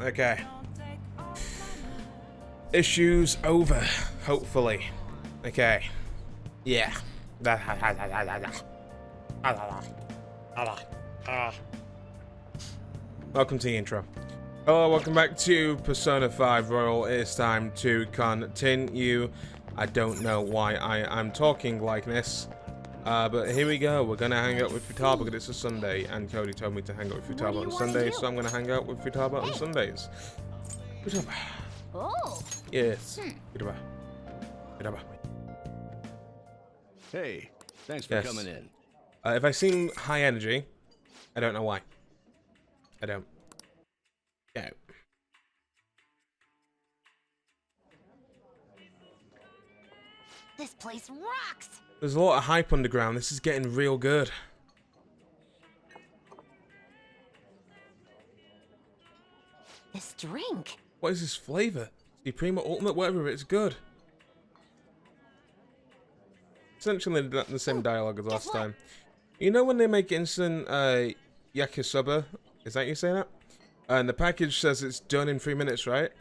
Okay. Issues over, hopefully. Okay. Yeah. Welcome to the intro. Hello, welcome back to Persona 5 Royal. It's time to continue. I don't know why I am talking like this. But here we go. We're gonna hang out with Futaba because it's a Sunday, and Cody told me to hang out with Futaba on Sundays, so I'm gonna hang out with Futaba on Sundays. Futaba. Oh. Yes. Futaba. Futaba. Hey, thanks for coming in. If I seem high energy, I don't know why. I don't. Yeah. This place rocks. There's a lot of hype underground. This is getting real good. This drink. What is this flavor? Suprema Ultimate, whatever, it's good. Essentially the same dialogue as last time. You know when they make instant yakisoba? Is that you say that? And the package says it's done in 3 minutes, right?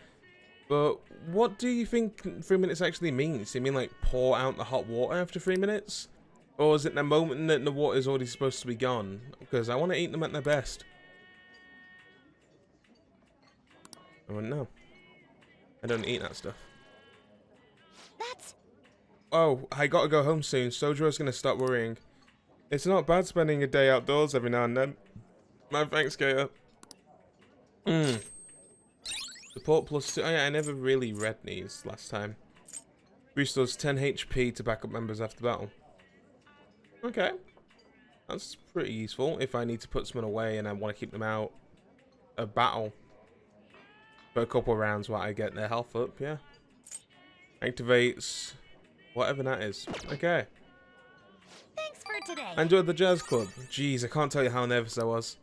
But what do you think 3 minutes actually means? Do you mean like pour out the hot water after 3 minutes? Or is it the moment that the water is already supposed to be gone? Because I want to eat them at their best. I wouldn't know. I don't eat that stuff. That's... Oh, I gotta go home soon. Sojour's gonna start worrying. It's not bad spending a day outdoors every now and then. My thanks, Gator. Support plus 2. Oh yeah, I never really read these last time. Restores 10 HP to backup members after battle. Okay. That's pretty useful if I need to put someone away and I want to keep them out of battle for a couple of rounds while I get their health up, yeah. Activates whatever that is. Okay. Thanks for today. I enjoyed the jazz club. Jeez, I can't tell you how nervous I was.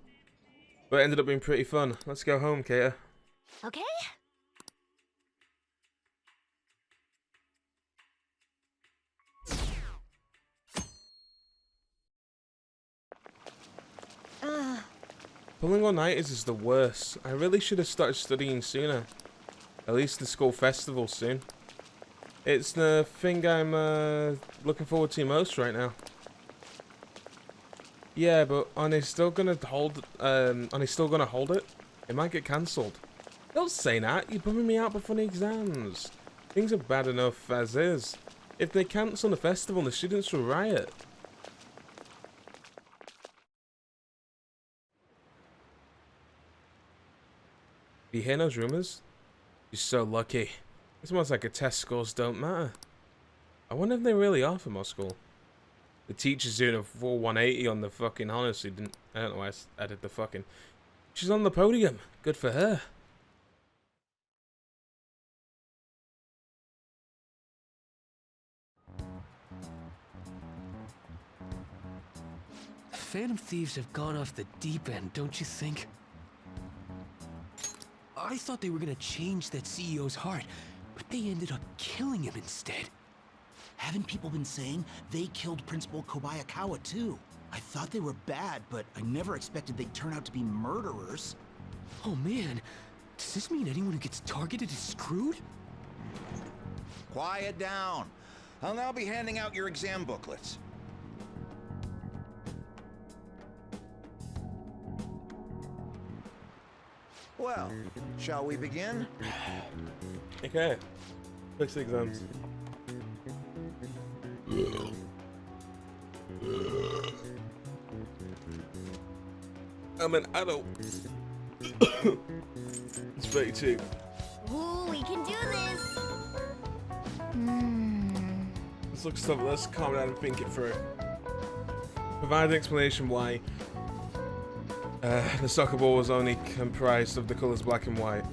But it ended up being pretty fun. Let's go home, Kater. Okay. Pulling all nighters is the worst. I really should have started studying sooner. At least the school festival soon. It's the thing I'm looking forward to most right now. Yeah, but are they still gonna hold? Are they still gonna hold it? It might get cancelled. Don't say that. You're bumming me out before the exams. Things are bad enough as is. If they cancel the festival, the students will riot. Do you hear those rumors? You're so lucky. It's almost like a test scores don't matter. I wonder if they really are for my school. The teacher's doing a full 180 on the fucking honor student. I don't know why I added the fucking. She's on the podium. Good for her. Phantom Thieves have gone off the deep end, don't you think? I thought they were gonna change that CEO's heart, but they ended up killing him instead. Haven't people been saying they killed Principal Kobayakawa too? I thought they were bad, but I never expected they'd turn out to be murderers. Oh man, does this mean anyone who gets targeted is screwed? Quiet down. I'll now be handing out your exam booklets. Well, shall we begin? Okay. Fix the exams. I'm an adult. It's 32. Ooh, we can do this. Let's look stuff. Let's calm down and think it through. Provide an explanation why the soccer ball was only comprised of the colours black and white.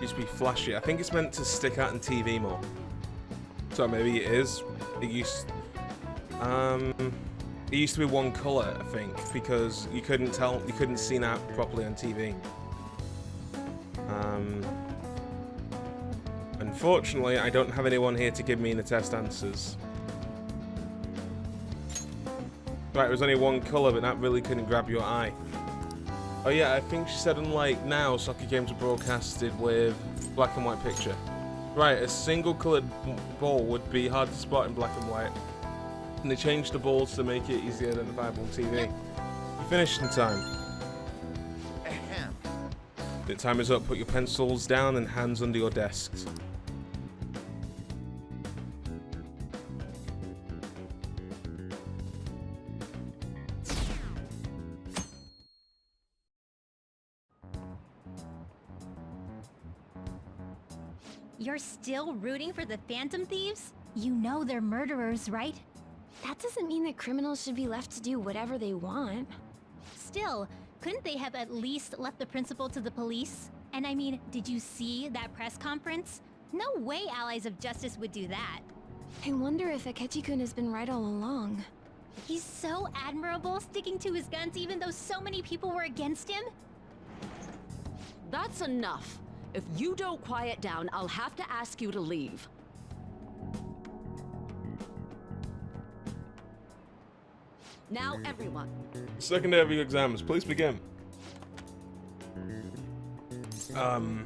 Used to be flashy. I think it's meant to stick out on TV more. So maybe it is. It used to be one colour, I think, because you couldn't see that properly on TV. Unfortunately, I don't have anyone here to give me the test answers. Right, it was only one colour, but that really couldn't grab your eye. Oh yeah, I think she said unlike now, soccer games are broadcasted with black and white picture. Right, a single coloured ball would be hard to spot in black and white. And they changed the balls to make it easier identifiable on TV. You finished in time. Ahem. The time is up. Put your pencils down and hands under your desks. You're still rooting for the Phantom Thieves? You know they're murderers, right? That doesn't mean that criminals should be left to do whatever they want. Still, couldn't they have at least left the principal to the police? And I mean, did you see that press conference? No way Allies of Justice would do that. I wonder if Akechi-kun has been right all along. He's so admirable, sticking to his guns even though so many people were against him. That's enough. If you don't quiet down, I'll have to ask you to leave. Now, everyone. Second day of your exams. Please begin. The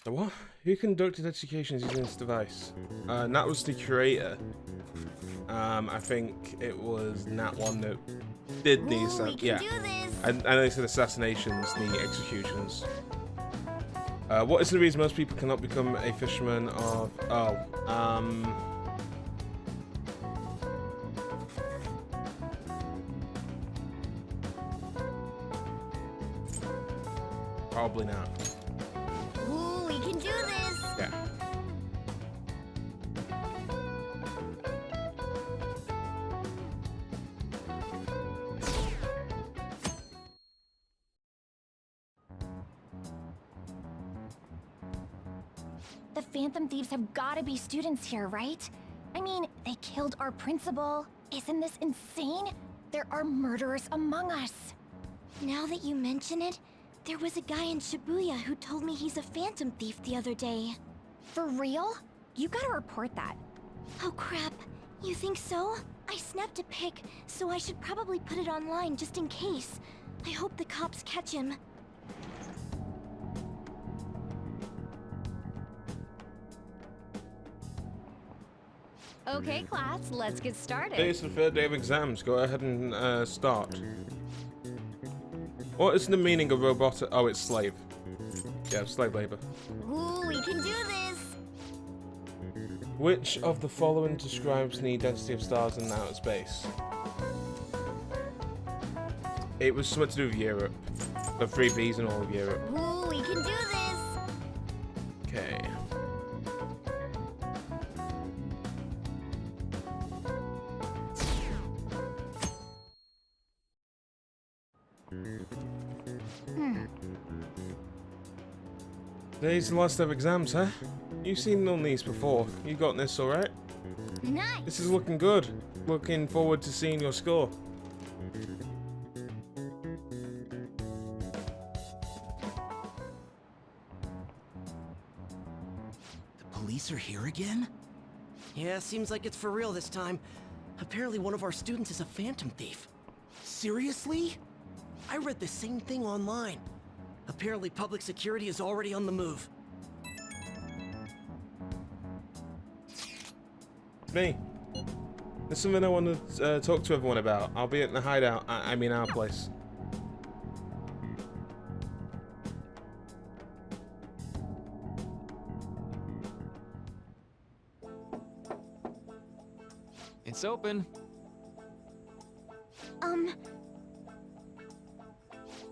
what? Who conducted education using this device? That was the curator. I think it was Nat one that did these. We can do this. I know they said assassinations, the executions. What is the reason most people cannot become a fisherman of... Probably not. Ooh, we can do this. Yeah. The Phantom Thieves have gotta be students here, right? I mean, they killed our principal. Isn't this insane? There are murderers among us. Now that you mention it, there was a guy in Shibuya who told me he's a phantom thief the other day. For real? You gotta report that. Oh crap, you think so? I snapped a pic, so I should probably put it online just in case. I hope the cops catch him. Okay, class, let's get started. It's the third day of exams. Go ahead and start. What is the meaning of robotic? Oh, it's slave. Yeah, slave labor. Ooh, we can do this. Which of the following describes the density of stars in outer space? It was something to do with Europe. The 3 Bs in all of Europe. Ooh, we can do this. Okay. Today's the last day of exams, huh? You've seen none of these before. You got this, alright? Nice. This is looking good. Looking forward to seeing your score. The police are here again? Yeah, seems like it's for real this time. Apparently one of our students is a phantom thief. Seriously? I read the same thing online. Apparently public security is already on the move. Me. There's something I want to talk to everyone about. I'll be at the hideout. I mean our place. It's open.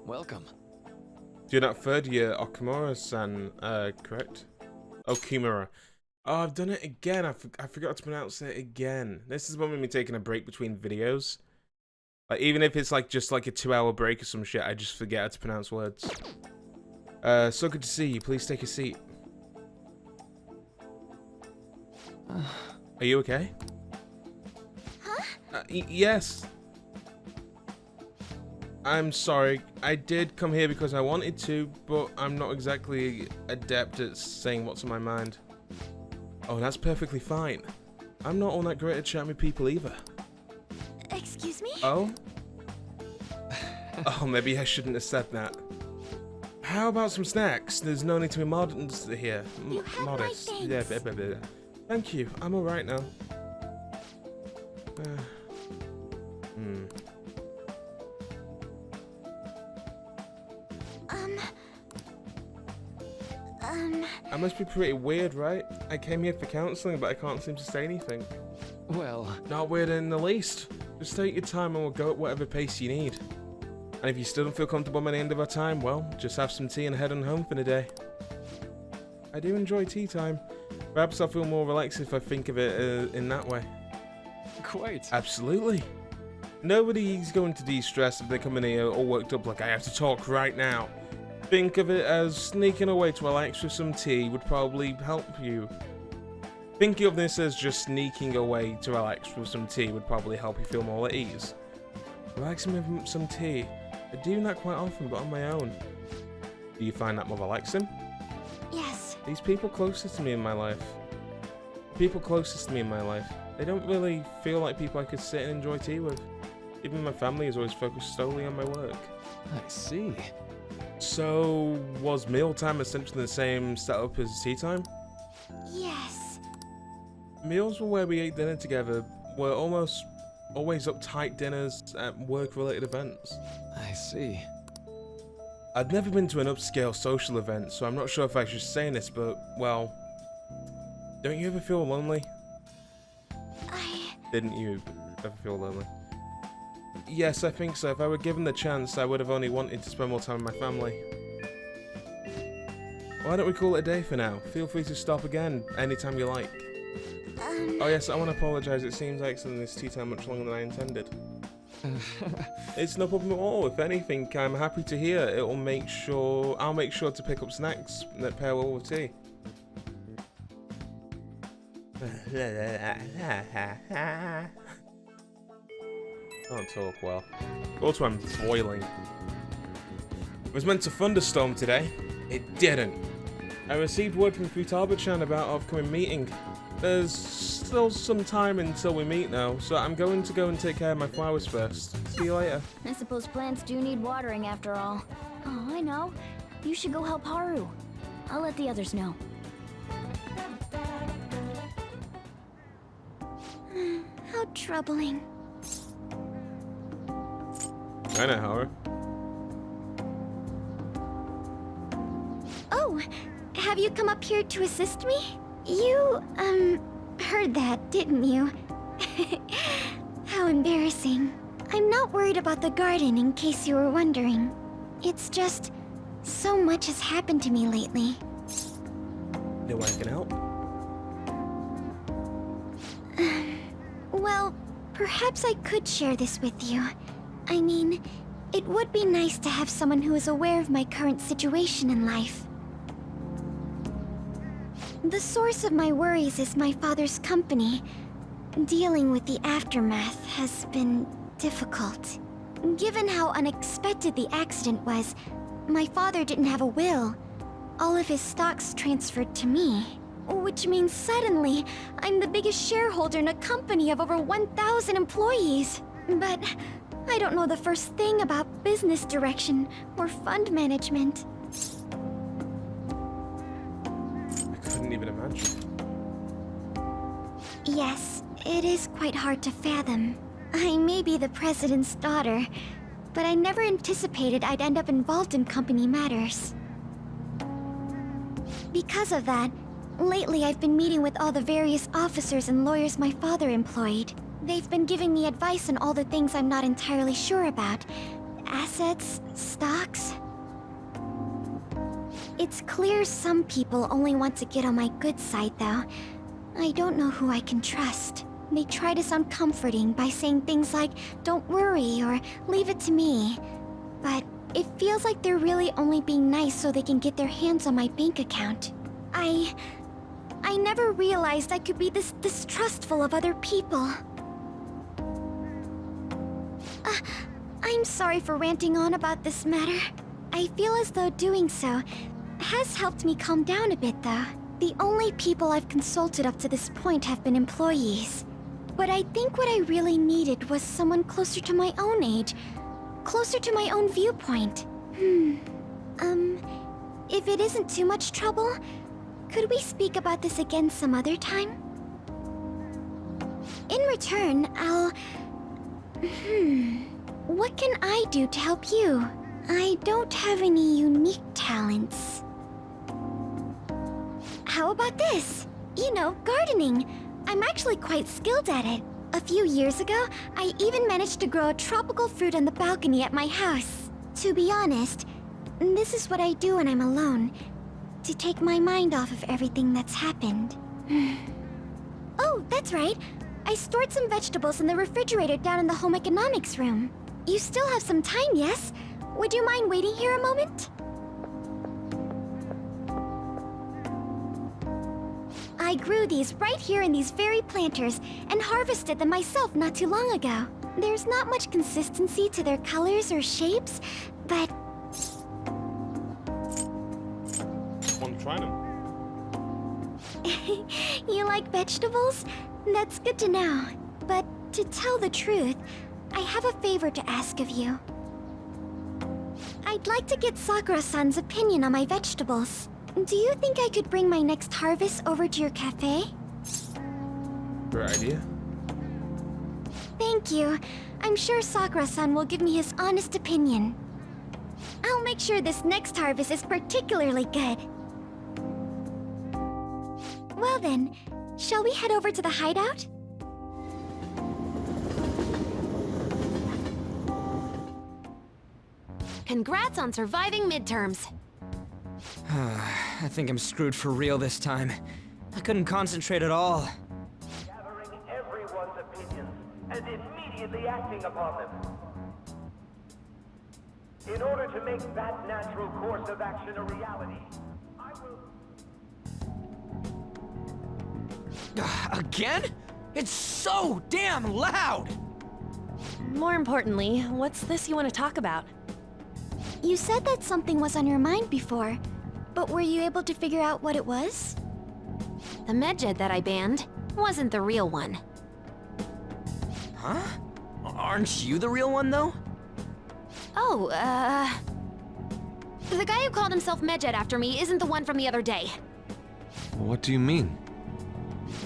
Welcome. You're not third year, Okumura-san, correct? Okumura. Oh, I've done it again. I forgot to pronounce it again. This is when me taking a break between videos. Like, even if it's like just like a 2-hour break or some shit, I just forget how to pronounce words. So good to see you. Please take a seat. Are you okay? Huh? Yes. I'm sorry. I did come here because I wanted to, but I'm not exactly adept at saying what's on my mind. Oh, that's perfectly fine. I'm not all that great at chatting with people either. Oh? Oh, maybe I shouldn't have said that. How about some snacks? There's no need to be modest here. You have my Modest. thanks. Yeah, thank you. I'm alright now. I must be pretty weird, right? I came here for counseling, but I can't seem to say anything. Well, Not weird in the least. Just take your time and we'll go at whatever pace you need. And if you still don't feel comfortable by the end of our time, well, just have some tea and head on home for the day. I do enjoy tea time. Perhaps I'll feel more relaxed if I think of it in that way. quite. Absolutely. Nobody's going to de-stress if they come in here all worked up like I have to talk right now. Think of it as sneaking away to relax with some tea would probably help you. Thinking of this as just sneaking away to relax with some tea would probably help you feel more at ease. Relaxing with some tea. I do that quite often, but on my own. Do you find that more relaxing? Yes. These people closest to me in my life. People closest to me in my life. They don't really feel like people I could sit and enjoy tea with. Even my family is always focused solely on my work. I see. So, was mealtime essentially the same setup as tea time? Yes. Meals were where we ate dinner together, were almost always uptight dinners at work-related events. I see. I'd never been to an upscale social event, so I'm not sure if I should say this, but, well, don't you ever feel lonely? Didn't you ever feel lonely? Yes, I think so. If I were given the chance, I would have only wanted to spend more time with my family. Why don't we call it a day for now? Feel free to stop again anytime you like. Oh yes, I want to apologise. It seems like extending this tea time much longer than I intended. It's no problem at all. If anything, I'm happy to hear. I'll make sure to pick up snacks that pair well with tea. Can't talk well. Also, I'm boiling. It was meant to thunderstorm today. It didn't. I received word from Futaba-chan about our upcoming meeting. There's still some time until we meet now, so I'm going to go and take care of my flowers first. See you later. I suppose plants do need watering after all. Oh, I know. You should go help Haru. I'll let the others know. How troubling. I know, Haru. Oh, have you come up here to assist me? You, heard that, didn't you? How embarrassing. I'm not worried about the garden, in case you were wondering. It's just, so much has happened to me lately. No one can help. Well, perhaps I could share this with you. I mean, it would be nice to have someone who is aware of my current situation in life. The source of my worries is my father's company. Dealing with the aftermath has been difficult. Given how unexpected the accident was, my father didn't have a will. All of his stocks transferred to me. Which means suddenly, I'm the biggest shareholder in a company of over 1,000 employees. But I don't know the first thing about business direction or fund management. I couldn't even imagine. Yes, it is quite hard to fathom. I may be the president's daughter, but I never anticipated I'd end up involved in company matters. Because of that, lately I've been meeting with all the various officers and lawyers my father employed. They've been giving me advice on all the things I'm not entirely sure about. Assets, stocks. It's clear some people only want to get on my good side, though. I don't know who I can trust. They try to sound comforting by saying things like, "Don't worry," or "Leave it to me." But it feels like they're really only being nice so they can get their hands on my bank account. I never realized I could be this distrustful of other people. I'm sorry for ranting on about this matter. I feel as though doing so has helped me calm down a bit, though. The only people I've consulted up to this point have been employees. But I think what I really needed was someone closer to my own age, closer to my own viewpoint. If it isn't too much trouble, could we speak about this again some other time? In return, what can I do to help you? I don't have any unique talents. How about this? You know, gardening. I'm actually quite skilled at it. A few years ago, I even managed to grow a tropical fruit on the balcony at my house. To be honest, this is what I do when I'm alone, to take my mind off of everything that's happened. Oh, that's right. I stored some vegetables in the refrigerator down in the home economics room. You still have some time, yes? Would you mind waiting here a moment? I grew these right here in these very planters and harvested them myself not too long ago. There's not much consistency to their colors or shapes, but... Want to try them? You like vegetables? That's good to know. But to tell the truth, I have a favor to ask of you. I'd like to get Sakura-san's opinion on my vegetables. Do you think I could bring my next harvest over to your cafe? Great idea. Thank you. I'm sure Sakura-san will give me his honest opinion. I'll make sure this next harvest is particularly good. Well then, shall we head over to the hideout? Congrats on surviving midterms. I think I'm screwed for real this time. I couldn't concentrate at all. Gathering everyone's opinions and immediately acting upon them. In order to make that natural course of action a reality, I will... Again? It's so damn loud! More importantly, what's this you want to talk about? You said that something was on your mind before, but were you able to figure out what it was? The medjed that I banned wasn't the real one. Huh? Aren't you the real one, though? Oh, the guy who called himself Medjed after me isn't the one from the other day. What do you mean?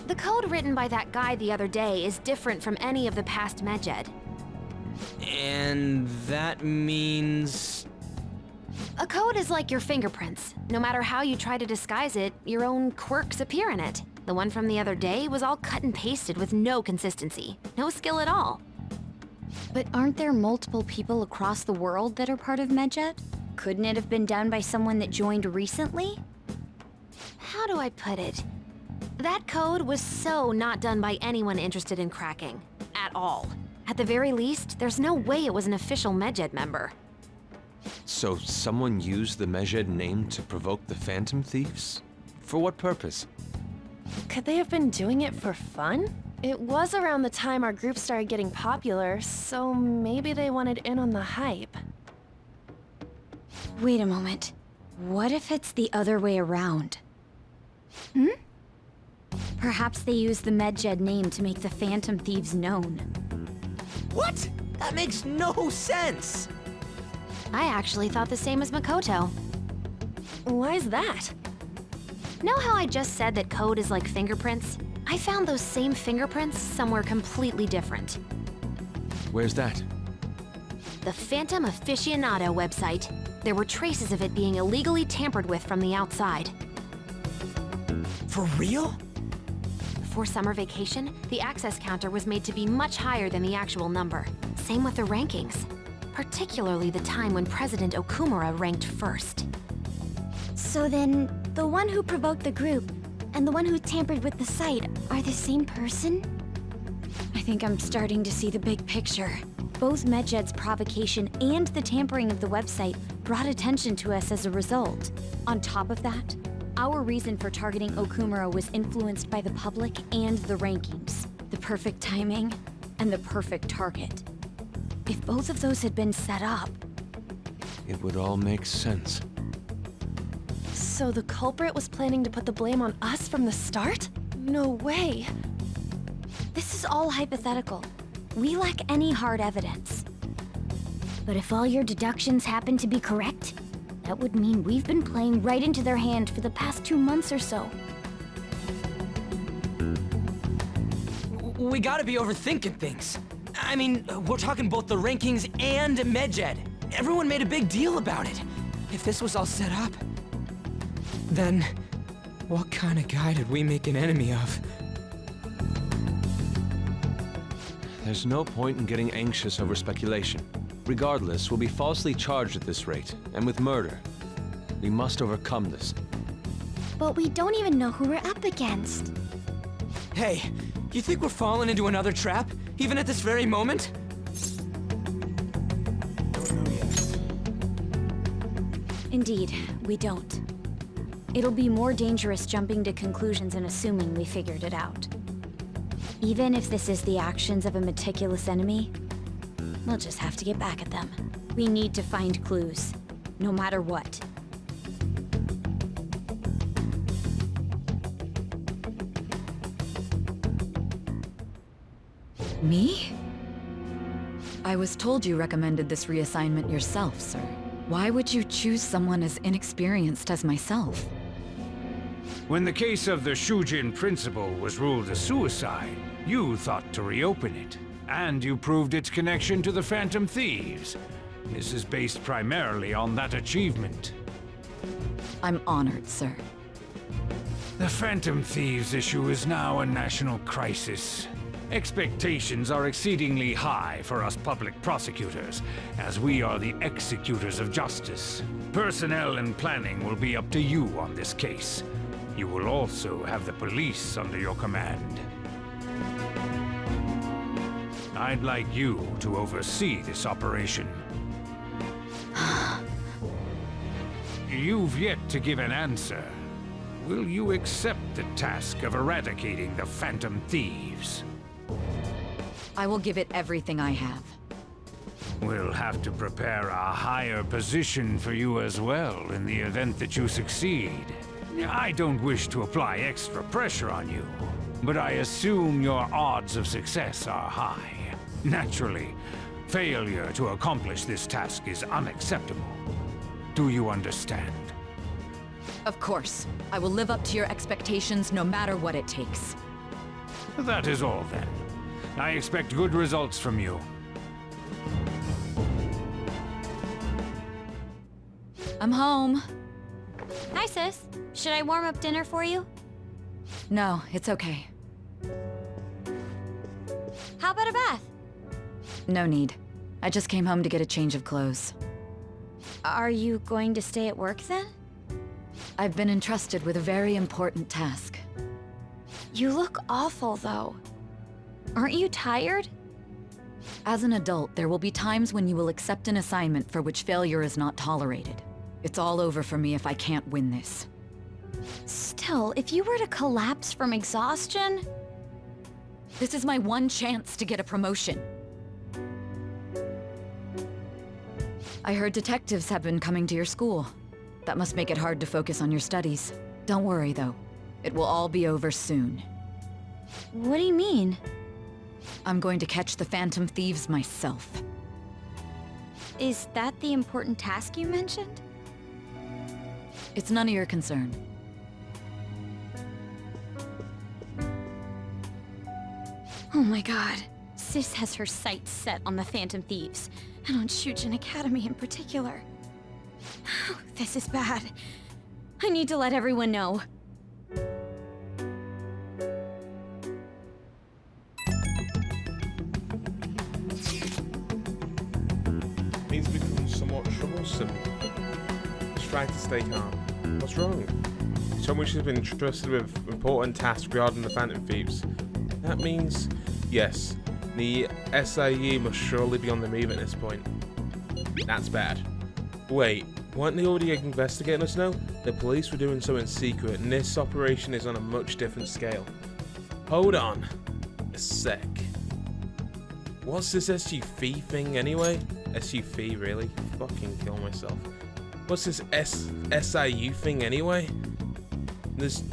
The code written by that guy the other day is different from any of the past Medjed. And that means... A code is like your fingerprints. No matter how you try to disguise it, your own quirks appear in it. The one from the other day was all cut and pasted with no consistency. No skill at all. But aren't there multiple people across the world that are part of Medjed? Couldn't it have been done by someone that joined recently? How do I put it? That code was so not done by anyone interested in cracking. At all. At the very least, there's no way it was an official Medjed member. So someone used the Medjed name to provoke the Phantom Thieves? For what purpose? Could they have been doing it for fun? It was around the time our group started getting popular, so maybe they wanted in on the hype. Wait a moment. What if it's the other way around? Perhaps they used the Medjed name to make the Phantom Thieves known. What? That makes no sense! I actually thought the same as Makoto. Why's that? Know how I just said that code is like fingerprints? I found those same fingerprints somewhere completely different. Where's that? The Phantom Aficionado website. There were traces of it being illegally tampered with from the outside. For real? Before summer vacation, the access counter was made to be much higher than the actual number. Same with the rankings. Particularly the time when President Okumura ranked first. So then, the one who provoked the group and the one who tampered with the site are the same person? I think I'm starting to see the big picture. Both Medjed's provocation and the tampering of the website brought attention to us as a result. On top of that, our reason for targeting Okumura was influenced by the public and the rankings. The perfect timing and the perfect target. If both of those had been set up... It would all make sense. So the culprit was planning to put the blame on us from the start? No way. This is all hypothetical. We lack any hard evidence. But if all your deductions happen to be correct, that would mean we've been playing right into their hand for the past 2 months or so. We gotta be overthinking things. I mean, we're talking both the rankings and Medjed. Everyone made a big deal about it. If this was all set up, then what kind of guy did we make an enemy of? There's no point in getting anxious over speculation. Regardless, we'll be falsely charged at this rate, and with murder. We must overcome this. But we don't even know who we're up against. Hey, you think we're falling into another trap, even at this very moment? Indeed, we don't. It'll be more dangerous jumping to conclusions and assuming we figured it out. Even if this is the actions of a meticulous enemy, we'll just have to get back at them. We need to find clues, no matter what. Me? I was told you recommended this reassignment yourself, sir. Why would you choose someone as inexperienced as myself? When the case of the Shujin principal was ruled a suicide, you thought to reopen it. And you proved its connection to the Phantom Thieves. This is based primarily on that achievement. I'm honored, sir. The Phantom Thieves issue is now a national crisis. Expectations are exceedingly high for us public prosecutors, as we are the executors of justice. Personnel and planning will be up to you on this case. You will also have the police under your command. I'd like you to oversee this operation. You've yet to give an answer. Will you accept the task of eradicating the Phantom Thieves? I will give it everything I have. We'll have to prepare a higher position for you as well in the event that you succeed. I don't wish to apply extra pressure on you, but I assume your odds of success are high. Naturally, failure to accomplish this task is unacceptable. Do you understand? Of course. I will live up to your expectations no matter what it takes. That is all then. I expect good results from you. I'm home. Hi, sis. Should I warm up dinner for you? No, it's okay. How about a bath? No need. I just came home to get a change of clothes. Are you going to stay at work then? I've been entrusted with a very important task. You look awful, though. Aren't you tired? As an adult, there will be times when you will accept an assignment for which failure is not tolerated. It's all over for me if I can't win this. Still, if you were to collapse from exhaustion... This is my one chance to get a promotion. I heard detectives have been coming to your school. That must make it hard to focus on your studies. Don't worry, though. It will all be over soon. What do you mean? I'm going to catch the Phantom Thieves myself. Is that the important task you mentioned? It's none of your concern. Oh my god. Sis has her sights set on the Phantom Thieves, and on Shujin Academy in particular. This is bad. I need to let everyone know. Things become somewhat troublesome. Just try to stay calm. What's wrong? You told me she's been entrusted with important tasks regarding the Phantom Thieves. That means, yes, the SIE must surely be on the move at this point. That's bad. Wait, weren't they already investigating us now? The police were doing so in secret, and this operation is on a much different scale. Hold on a sec. What's this SUV thing anyway? SUV, really? Fucking kill myself. What's this SIU thing anyway? This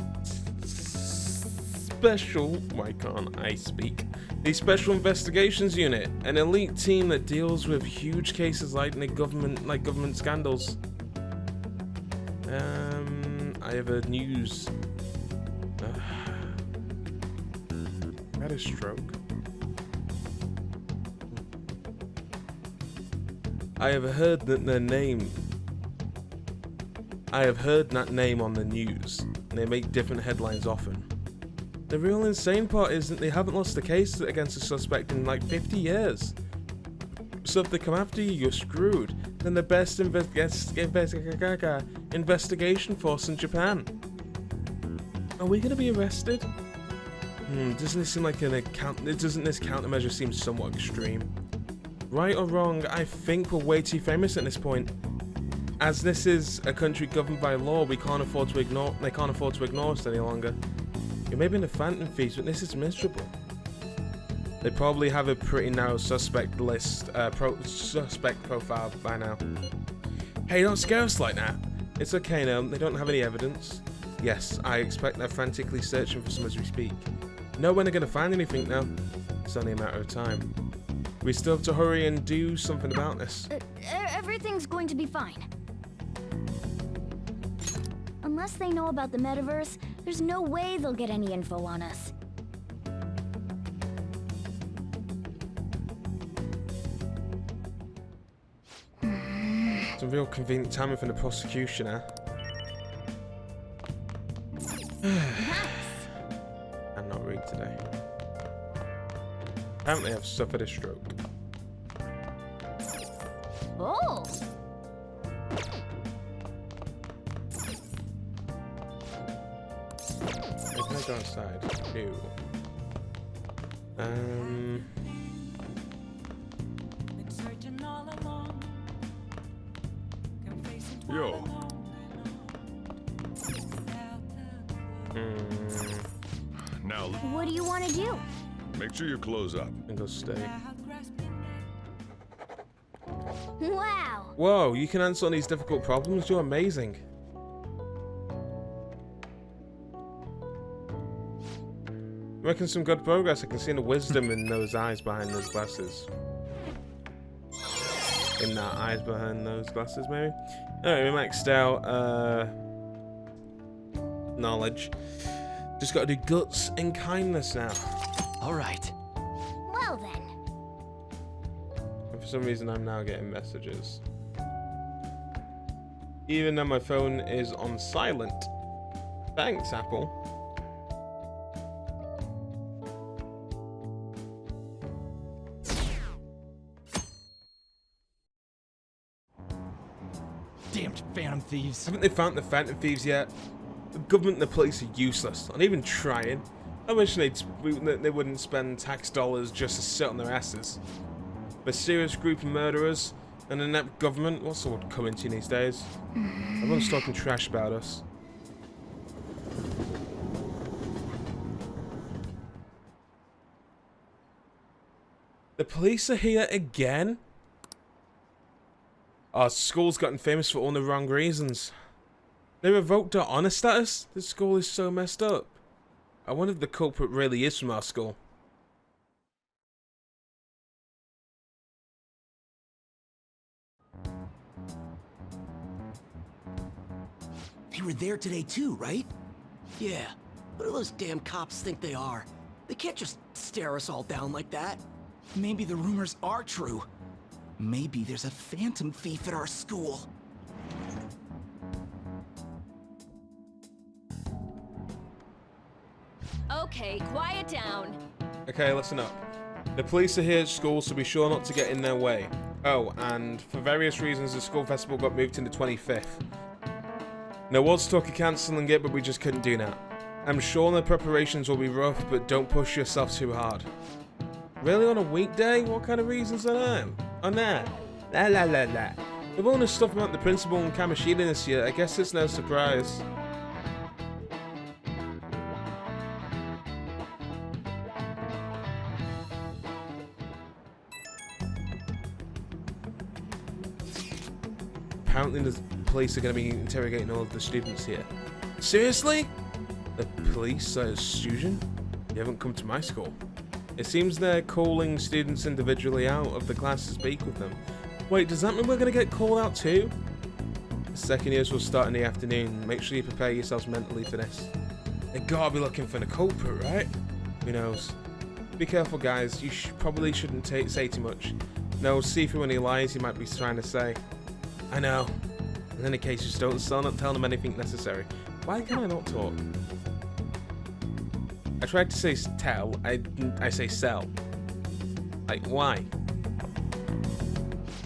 why can't I speak? The Special Investigations Unit, an elite team that deals with huge cases like government scandals. I have a news. I had a stroke. I have heard that name on the news, and they make different headlines often. The real insane part is that they haven't lost a case against a suspect in like 50 years. So if they come after you, you're screwed. Then the best investigation force in Japan. Are we gonna be arrested? Doesn't this seem like doesn't this countermeasure seem somewhat extreme? Right or wrong, I think we're way too famous at this point. As this is a country governed by law, they can't afford to ignore us any longer. You may be in the Phantom Thieves, but this is miserable. They probably have a pretty narrow suspect list, suspect profile by now. Hey, don't scare us like that. It's okay now, they don't have any evidence. Yes, I expect they're frantically searching for some as we speak. Know when they're gonna find anything now. It's only a matter of time. We still have to hurry and do something about this. Everything's going to be fine. Unless they know about the metaverse, there's no way they'll get any info on us. It's a real convenient timing for the prosecution, huh? I'm not read today. Apparently I've suffered a stroke. Oh! Where can I go outside? Ew. Yo. Now, What do you want to do? make sure you close up. And go stay. Wow! Whoa, you can answer all these difficult problems? You're amazing. You're making some good progress. I can see the wisdom in those eyes behind those glasses. In that eyes behind those glasses, maybe? Alright, we maxed out knowledge. Just gotta do guts and kindness now. Alright. Well then. And for some reason I'm now getting messages. Even though my phone is on silent. Thanks, Apple. Damned Phantom Thieves. Haven't they found the Phantom Thieves yet? The government and the police are useless. Not even trying. I wish they wouldn't spend tax dollars just to sit on their asses. A serious group of murderers and an inept government. What's the word coming to these days? Everyone's talking trash about us. The police are here again? Our school's gotten famous for all the wrong reasons. They revoked our honor status? This school is so messed up. I wonder if the culprit really is from our school. They were there today too, right? Yeah. What do those damn cops think they are? They can't just stare us all down like that. Maybe the rumors are true. Maybe there's a phantom thief at our school. Okay, quiet down. Okay, listen up. The police are here at school, so be sure not to get in their way. Oh, and for various reasons, the school festival got moved to the 25th. There was talk of cancelling it, but we just couldn't do that. I'm sure the preparations will be rough, but don't push yourself too hard. Really, on a weekday? What kind of reasons are there? On that? La la la la. With all this stuff about the principal and Kamishita this year, I guess it's no surprise. Apparently the police are going to be interrogating all of the students here. Seriously? The police are a student? You haven't come to my school. It seems they're calling students individually out of the class to speak with them. Wait, does that mean we're going to get called out too? The second years will start in the afternoon. Make sure you prepare yourselves mentally for this. They gotta be looking for the culprit, right? Who knows? Be careful, guys. You probably shouldn't say too much. No, see through any lies he might be trying to say. I know. In any case, just don't tell them anything necessary. Why can I not talk? I tried to say tell. I say sell. Like, why?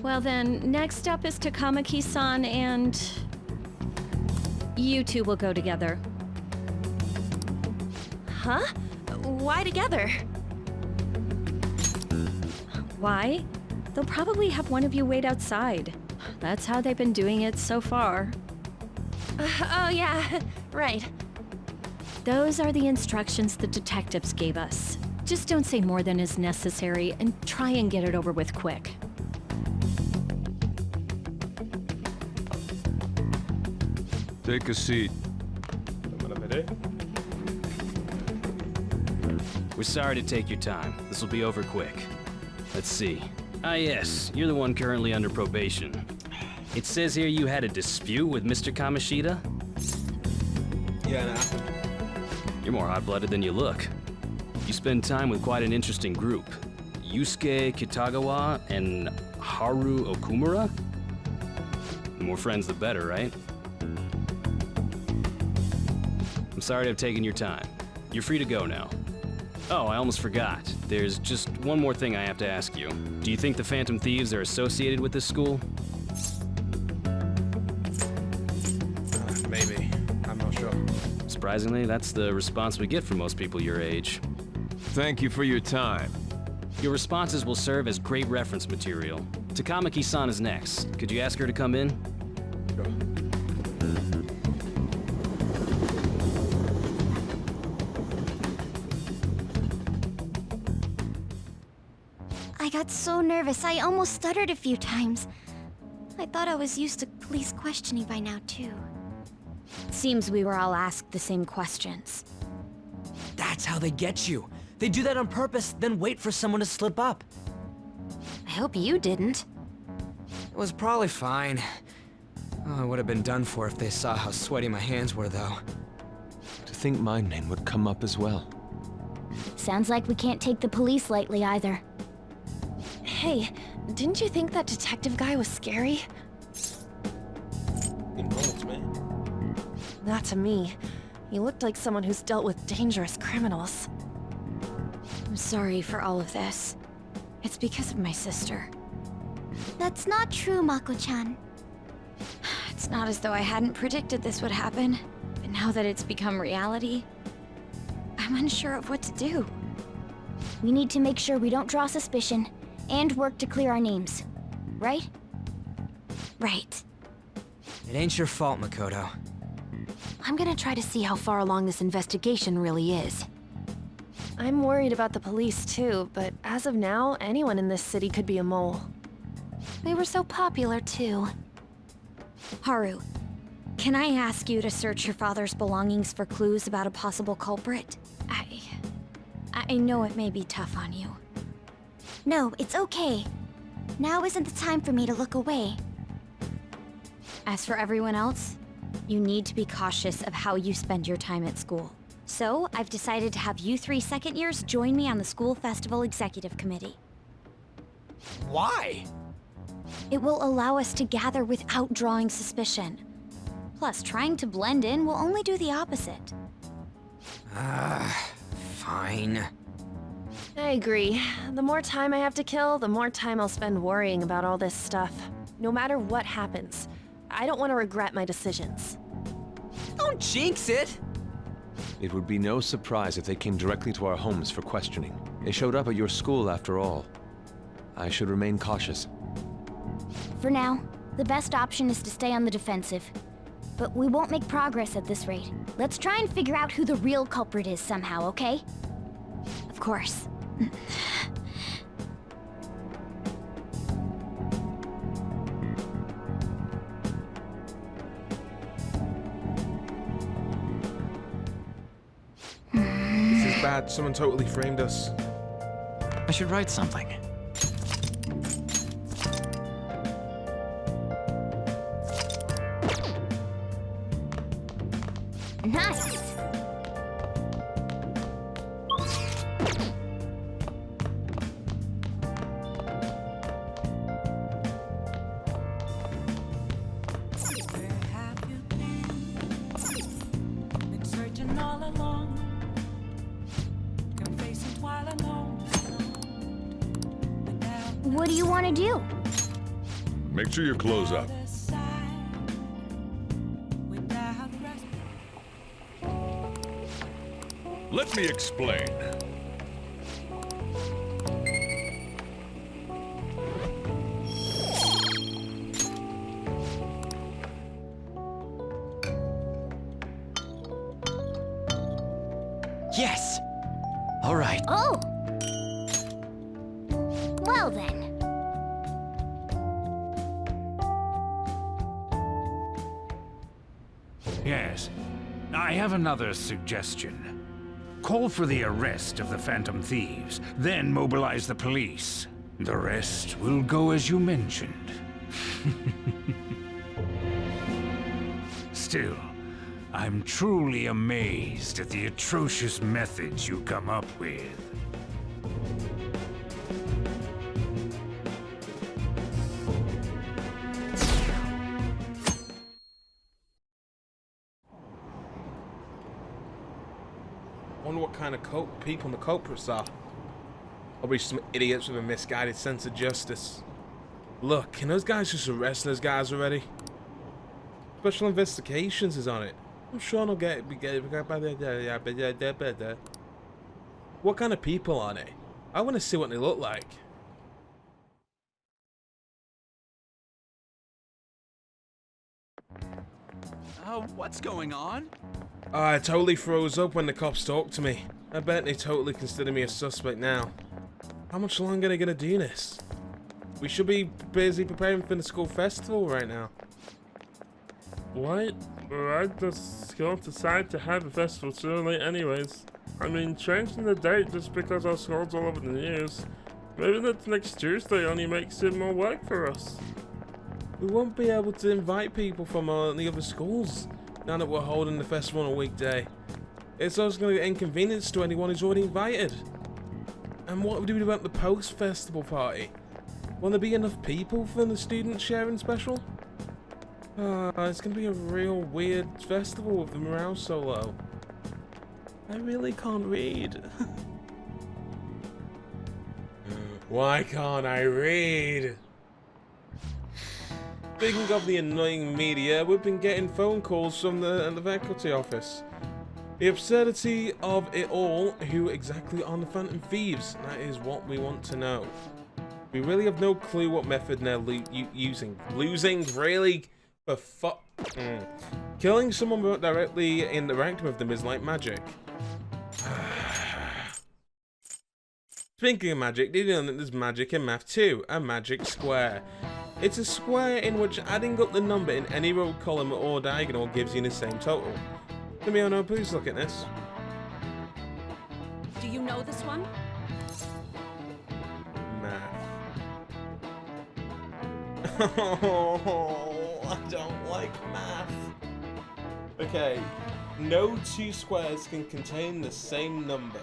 Well then, next up is Takamaki-san and... you two will go together. Huh? Why together? Why? They'll probably have one of you wait outside. That's how they've been doing it so far. Oh yeah, right. Those are the instructions the detectives gave us. Just don't say more than is necessary and try and get it over with quick. Take a seat. We're sorry to take your time. This will be over quick. Let's see. Ah yes, you're the one currently under probation. It says here you had a dispute with Mr. Kamishita? Yeah, that happened. You're more hot-blooded than you look. You spend time with quite an interesting group. Yusuke Kitagawa and Haru Okumura? The more friends, the better, right? I'm sorry to have taken your time. You're free to go now. Oh, I almost forgot. There's just one more thing I have to ask you. Do you think the Phantom Thieves are associated with this school? Maybe. I'm not sure. Surprisingly, that's the response we get from most people your age. Thank you for your time. Your responses will serve as great reference material. Takamaki-san is next. Could you ask her to come in? Sure. I got so nervous, I almost stuttered a few times. I thought I was used to police questioning by now, too. Seems we were all asked the same questions. That's how they get you. They do that on purpose, then wait for someone to slip up. I hope you didn't. It was probably fine. Oh, I would have been done for if they saw how sweaty my hands were, though. To think my name would come up as well. Sounds like we can't take the police lightly either. Hey, didn't you think that detective guy was scary? Involved me. Not to me. He looked like someone who's dealt with dangerous criminals. I'm sorry for all of this. It's because of my sister. That's not true, Mako-chan. It's not as though I hadn't predicted this would happen, but now that it's become reality, I'm unsure of what to do. We need to make sure we don't draw suspicion, and work to clear our names. Right? Right. It ain't your fault, Makoto. I'm gonna try to see how far along this investigation really is. I'm worried about the police too, but as of now, anyone in this city could be a mole. They were so popular too. Haru, can I ask you to search your father's belongings for clues about a possible culprit? I know it may be tough on you. No, it's okay. Now isn't the time for me to look away. As for everyone else, you need to be cautious of how you spend your time at school. So, I've decided to have you 3 second years join me on the school festival executive committee. Why? It will allow us to gather without drawing suspicion. Plus, trying to blend in will only do the opposite. Fine. I agree. The more time I have to kill, the more time I'll spend worrying about all this stuff. No matter what happens, I don't want to regret my decisions. Don't jinx it! It would be no surprise if they came directly to our homes for questioning. They showed up at your school after all. I should remain cautious. For now, the best option is to stay on the defensive. But we won't make progress at this rate. Let's try and figure out who the real culprit is somehow, okay? Of course. This is bad. Someone totally framed us. I should write something. Nice. What do you want to do? Make sure you close up. Let me explain. Yes! All right. Oh! Well then. Yes. I have another suggestion. Call for the arrest of the Phantom Thieves, then mobilize the police. The rest will go as you mentioned. Still, I'm truly amazed at the atrocious methods you come up with. Wonder what kind of people the culprits are. Probably some idiots with a misguided sense of justice. Look, can those guys just arrest those guys already? Special Investigations is on it. I'm sure they'll get. What kind of people are they? I want to see what they look like. What's going on? I totally froze up when the cops talked to me. I bet they totally consider me a suspect now. How much longer are they gonna do this? We should be busy preparing for the school festival right now. What? I just don't decide to have a festival so late anyways. I mean, changing the date just because our school's all over the news. Maybe that next Tuesday only makes it more work for us. We won't be able to invite people from the other schools now that we're holding the festival on a weekday. It's also going to get inconvenience to anyone who's already invited. And what do we do about the post-festival party? Will there be enough people for the student sharing special? It's going to be a real weird festival with the morale so low. I really can't read. Why can't I read? Speaking of the annoying media, we've been getting phone calls from the faculty office. The absurdity of it all, who exactly are the Phantom Thieves? That is what we want to know. We really have no clue what method they're using. Losing? Really? For fuck. Killing someone without directly interacting with them is like magic. Speaking of magic, did you know that there's magic in math too? A magic square. It's a square in which adding up the number in any row, column or diagonal gives you the same total. Let please look at this. Do you know this one? Math. Oh, I don't like math. Okay, no two squares can contain the same number.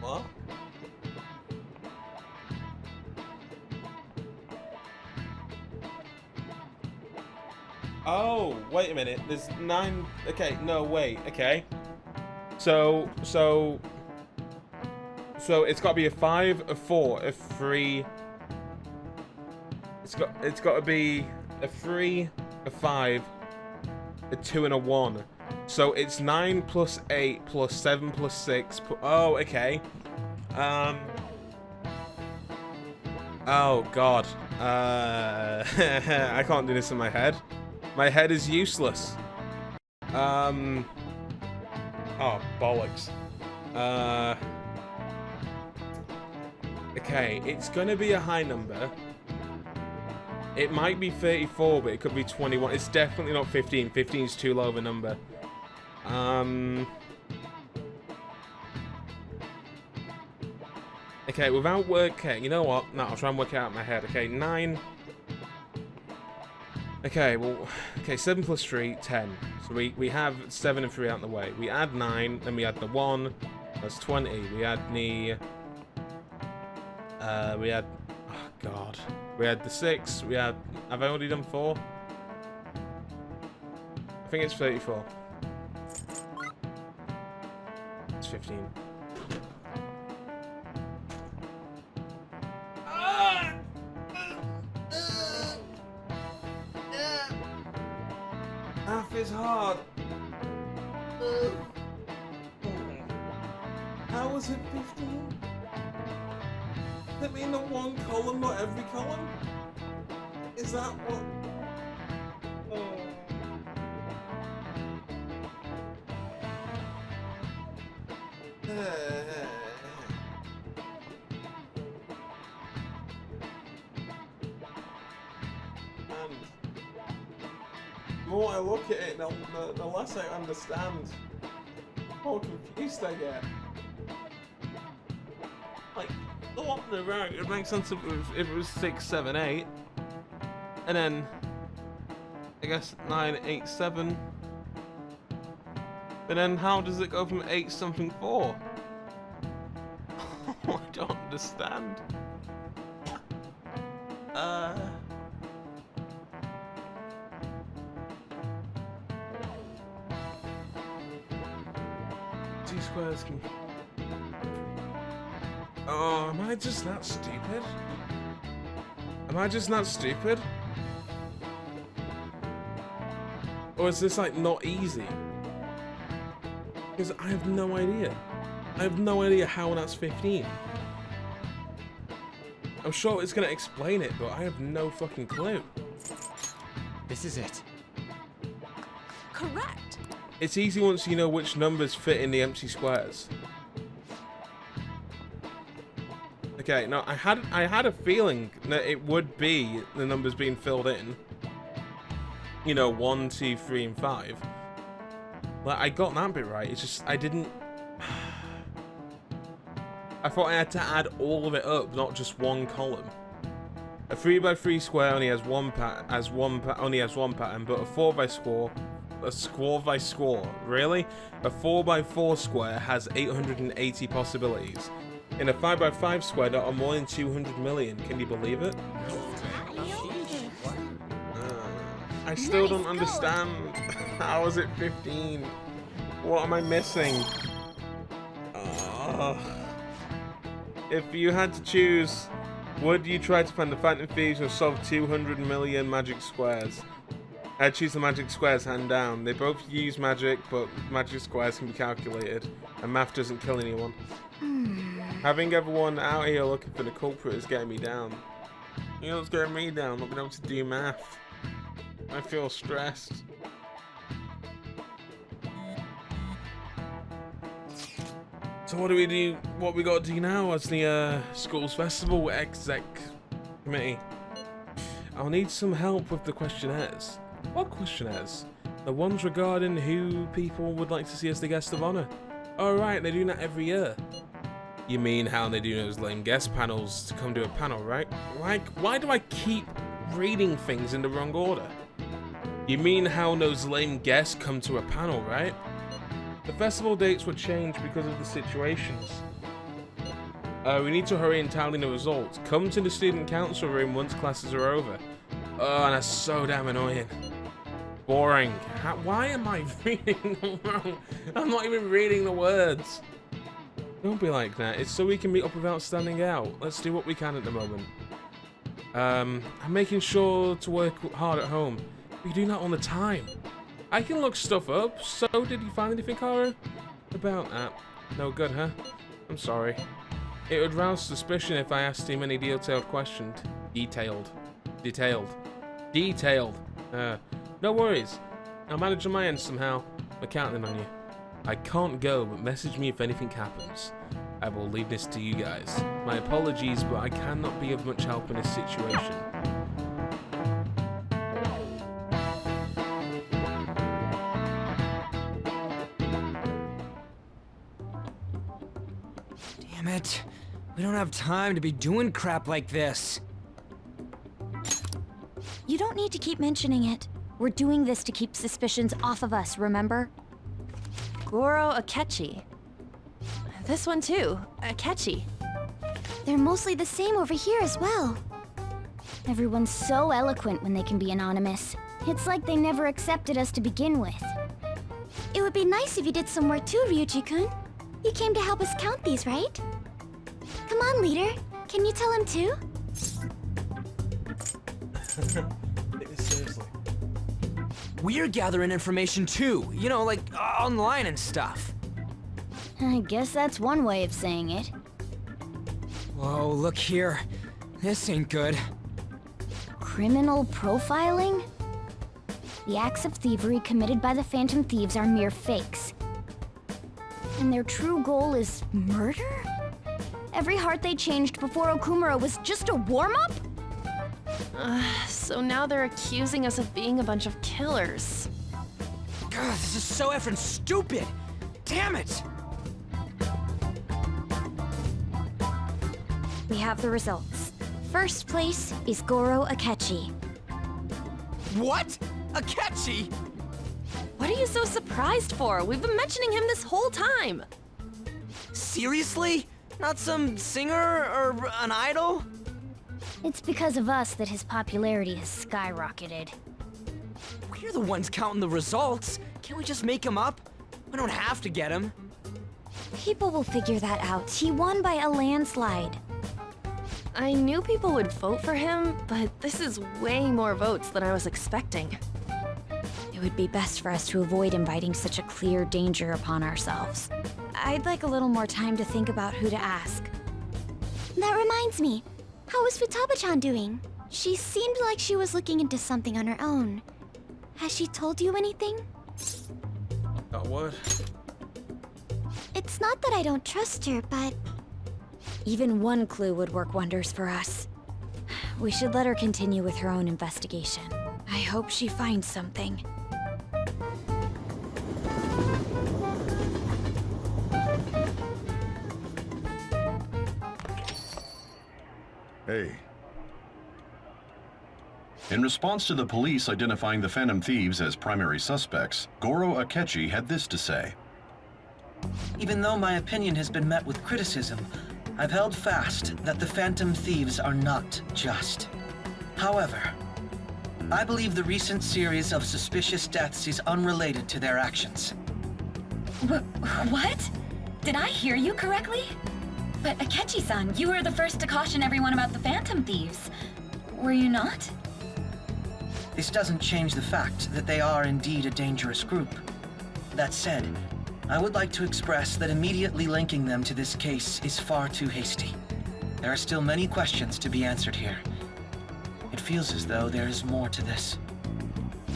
What? Oh, wait a minute. There's 9. Okay, no, wait. Okay. So it's got to be a 5, a 4, a 3. It's got to be a 3, a 5, a 2, and a 1. So it's 9 plus 8 plus 7 plus 6. Oh, okay. Oh God. I can't do this in my head. My head is useless. Oh, bollocks. Okay, it's gonna be a high number. It might be 34, but it could be 21. It's definitely not 15. 15 is too low of a number. Okay, without working, you know what? No, I'll try and work it out in my head. Okay, 9. Okay, well, okay, 7 plus 3, 10. So we have 7 and 3 out in the way. We add 9, then we add the 1. That's 20. We add the... oh, God. We had the 6. We had... Have I already done 4? I think it's 34. It's 15. Math is hard. How was it 15? Does it mean the one column, not every column? Is that what? The more I look at it, the less I understand. The more confused I get. Like, the one in the right, it makes sense if it was 6, 7, 8. And then, I guess 9, 8, 7. But then how does it go from 8 something 4? I don't understand. Two squares can... Oh, am I just that stupid? Am I just not stupid? Or is this like not easy? Because I have no idea. I have no idea how that's 15. I'm sure it's gonna explain it, but I have no fucking clue. This is it. Correct. It's easy once you know which numbers fit in the empty squares. Okay, now I had a feeling that it would be the numbers being filled in. You know, 1, 2, 3, and 5. Like, I got that bit right. It's just I didn't. I thought I had to add all of it up, not just one column. A 3x3 square only has one pattern, but a 4x4 really? A 4x4 square has 880 possibilities. In a 5x5 square, there are more than 200 million. Can you believe it? I still don't understand. How is it 15? What am I missing? If you had to choose, would you try to find the Phantom Thieves or solve 200 million magic squares? I'd choose the magic squares, hand down. They both use magic, but magic squares can be calculated, and math doesn't kill anyone. Having everyone out here looking for the culprit is getting me down. You know what's getting me down? Not being able to do math. I feel stressed. So what do we do? What we got to do now as the school's festival exec committee? I'll need some help with the questionnaires. What questionnaires? The ones regarding who people would like to see as the guest of honor. Oh right, they're doing that every year. You mean how they do those lame guest panels to come to a panel, right? Like, why do I keep reading things in the wrong order? You mean how those lame guests come to a panel, right? The festival dates were changed because of the situations. We need to hurry and tally the results. Come to the student council room once classes are over. Oh, and that's so damn annoying. Boring. Why am I reading them wrong? I'm not even reading the words. Don't be like that. It's so we can meet up without standing out. Let's do what we can at the moment. I'm making sure to work hard at home. We do that all the time. I can look stuff up. So, did you find anything, Kara? About that? No good, huh? I'm sorry. It would rouse suspicion if I asked him any detailed questions. Detailed. No worries. I'll manage on my end somehow. We're counting on you. I can't go, but message me if anything happens. I will leave this to you guys. My apologies, but I cannot be of much help in this situation. Damn it. We don't have time to be doing crap like this. You don't need to keep mentioning it. We're doing this to keep suspicions off of us, remember? Goro Akechi. This one too, Akechi. They're mostly the same over here as well. Everyone's so eloquent when they can be anonymous. It's like they never accepted us to begin with. It would be nice if you did some work too, Ryuji-kun. You came to help us count these, right? Come on, leader. Can you tell him too? Seriously. We're gathering information too, you know, like online and stuff. I guess that's one way of saying it. Whoa, look here. This ain't good. Criminal profiling? The acts of thievery committed by the Phantom Thieves are mere fakes. And their true goal is murder? Every heart they changed before Okumura was just a warm-up? So now they're accusing us of being a bunch of killers. God, this is so effing stupid! Damn it! We have the results. First place is Goro Akechi. What? Akechi? What are you so surprised for? We've been mentioning him this whole time. Seriously? Not some singer or an idol? It's because of us that his popularity has skyrocketed. We're the ones counting the results. Can't we just make him up? We don't have to get him. People will figure that out. He won by a landslide. I knew people would vote for him, but this is way more votes than I was expecting. It would be best for us to avoid inviting such a clear danger upon ourselves. I'd like a little more time to think about who to ask. That reminds me. How is Futaba-chan doing? She seemed like she was looking into something on her own. Has she told you anything? What? It's not that I don't trust her, but... Even one clue would work wonders for us. We should let her continue with her own investigation. I hope she finds something. Hey. In response to the police identifying the Phantom Thieves as primary suspects, Goro Akechi had this to say. Even though my opinion has been met with criticism, I've held fast that the Phantom Thieves are not just. However, I believe the recent series of suspicious deaths is unrelated to their actions. What? Did I hear you correctly? But Akechi-san, you were the first to caution everyone about the Phantom Thieves. Were you not? This doesn't change the fact that they are indeed a dangerous group. That said, I would like to express that immediately linking them to this case is far too hasty. There are still many questions to be answered here. It feels as though there is more to this.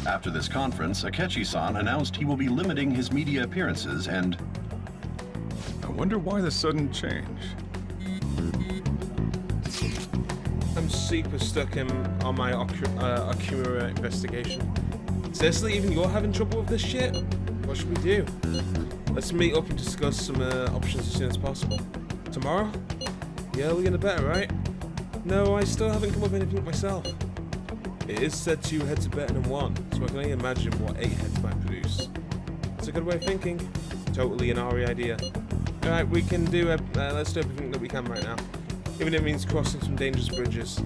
After this conference, Akechi-san announced he will be limiting his media appearances and... I wonder why the sudden change. I'm super stuck on my Okumura investigation. Seriously, even you're having trouble with this shit? What should we do? Let's meet up and discuss some options as soon as possible. Tomorrow? The earlier the better, right? No, I still haven't come up with anything myself. It is said 2 heads are better than 1, so I can only imagine what 8 heads might produce. It's a good way of thinking. Totally an Ari idea. Alright, we can do let's do everything that we can right now. Even if it means crossing some dangerous bridges.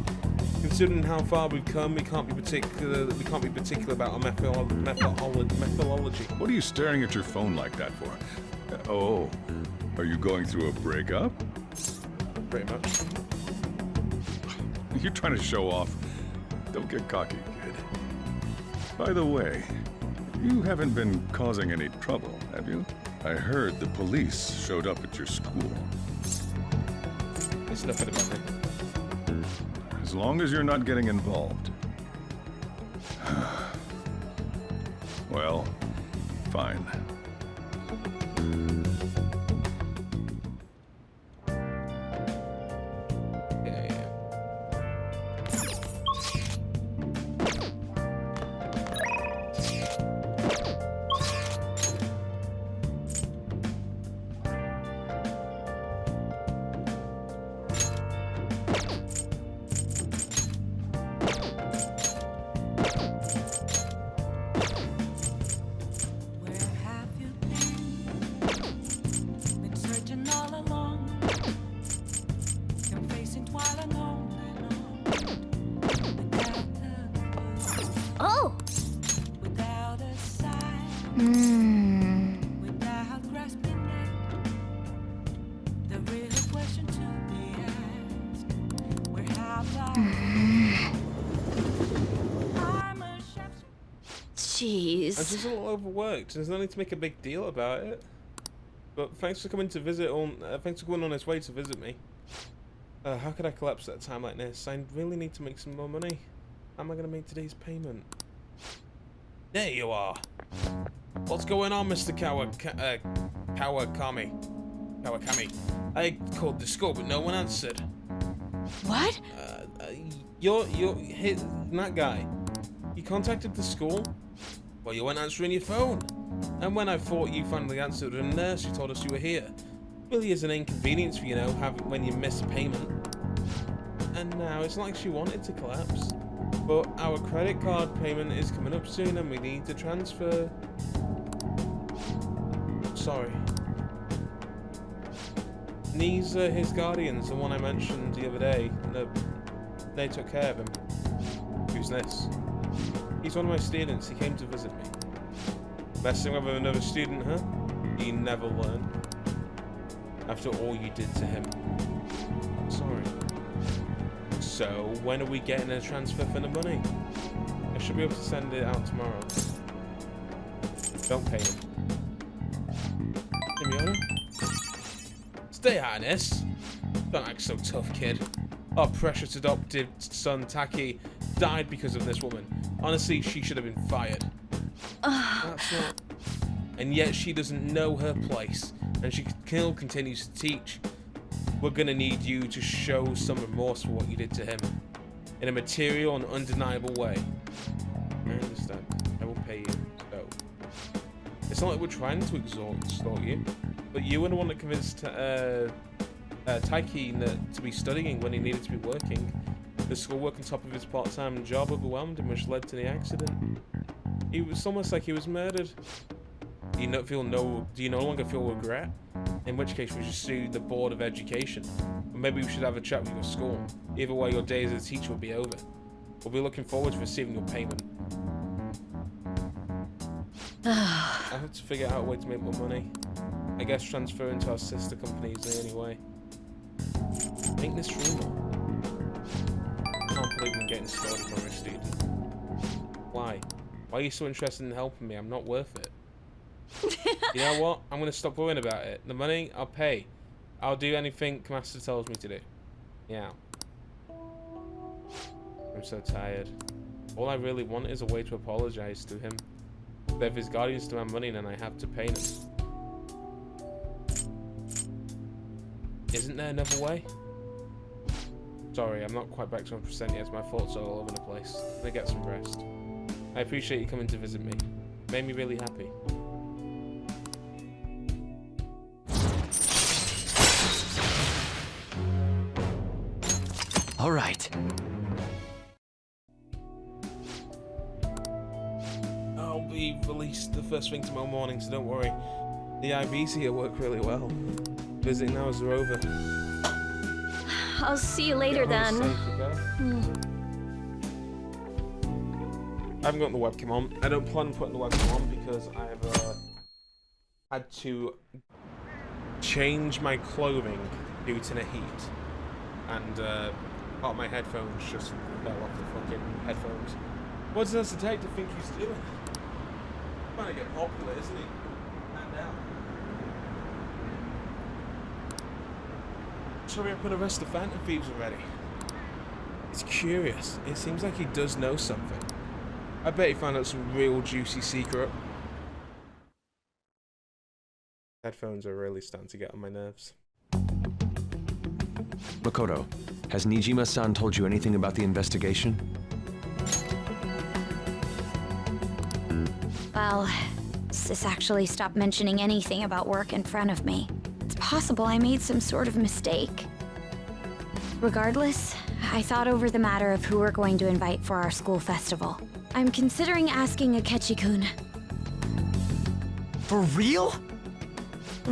Considering how far we've come, we can't be particular about our methodology. What are you staring at your phone like that for? Oh, are you going through a breakup? Pretty much. You're trying to show off. Don't get cocky, kid. By the way, you haven't been causing any trouble, have you? I heard the police showed up at your school. It's nothing about me. As long as you're not getting involved. Well, fine. Jeez. I'm just a little overworked. There's no need to make a big deal about it. But thanks for coming to visit. Thanks for going on his way to visit me. How could I collapse at a time like this? I really need to make some more money. How am I going to make today's payment? There you are. What's going on, Mr. Kawakami? I called the school, but no one answered. What? That guy. You contacted the school? Well, you weren't answering your phone. And when I thought you finally answered, a nurse who told us you were here. Really is an inconvenience for you know, when you miss a payment. And now it's like she wanted to collapse. But our credit card payment is coming up soon and we need to transfer. Sorry. These are his guardians, the one I mentioned the other day. They took care of him. Who's this? He's one of my students. He came to visit me. Messing with another student, huh? You never learn. After all you did to him. Sorry. So, when are we getting a transfer for the money? I should be able to send it out tomorrow. Don't pay him. Himiona? Stay out of this. Don't act so tough, kid. Our precious adopted son, Taki, died because of this woman. Honestly, she should have been fired. That's not... And yet she doesn't know her place, and she still continues to teach. We're gonna need you to show some remorse for what you did to him. In a material and undeniable way. I understand. I will pay you. So. It's not like we're trying to extort you, but you were the one that convinced Taiki to be studying when he needed to be working. The schoolwork on top of his part-time job overwhelmed him, which led to the accident. It was almost like he was murdered. Do you no longer feel regret? In which case we should sue the Board of Education. Or maybe we should have a chat with your school. Either way, your days as a teacher will be over. We'll be looking forward to receiving your payment. I have to figure out a way to make more money. I guess transferring to our sister company is the only way. Make this rumor. I can't believe I'm getting started from a student. Why? Why are you so interested in helping me? I'm not worth it. You know what? I'm gonna stop worrying about it. The money, I'll pay. I'll do anything Master tells me to do. Yeah. I'm so tired. All I really want is a way to apologize to him. But if his guardians demand money, then I have to pay them. Isn't there another way? Sorry, I'm not quite back to 100% yet. My thoughts are all over the place. Let me get some rest. I appreciate you coming to visit me. It made me really happy. All right. I'll be released the first thing tomorrow morning, so don't worry. The IVs here work really well. Visiting hours are over. I'll see you later then. Safe, okay? I haven't got the webcam on. I don't plan on putting the webcam on because I've had to change my clothing due to the heat. And part of my headphones just fell off the fucking headphones. What does the detective think he's doing? Trying to get popular, isn't he? And now. Sorry, I'm gonna arrest the Phantom Thieves already. It's curious. It seems like he does know something. I bet he found out some real juicy secret. Headphones are really starting to get on my nerves. Makoto, has Nijima-san told you anything about the investigation? Well, Sis actually stopped mentioning anything about work in front of me. It's possible I made some sort of mistake. Regardless, I thought over the matter of who we're going to invite for our school festival. I'm considering asking Akechi-kun. For real?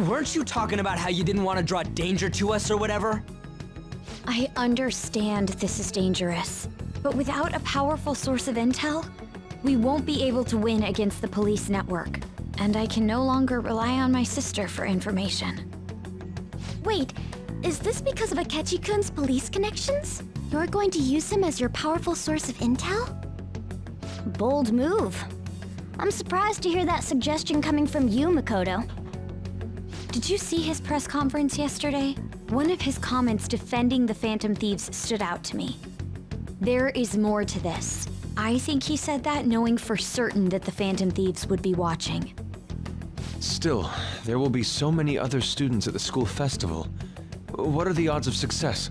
Weren't you talking about how you didn't want to draw danger to us or whatever? I understand this is dangerous, but without a powerful source of intel, we won't be able to win against the police network, and I can no longer rely on my sister for information. Wait, is this because of Akechi-kun's police connections? You're going to use him as your powerful source of intel? Bold move. I'm surprised to hear that suggestion coming from you, Makoto. Did you see his press conference yesterday? One of his comments defending the Phantom Thieves stood out to me. There is more to this. I think he said that knowing for certain that the Phantom Thieves would be watching. Still, there will be so many other students at the school festival. What are the odds of success?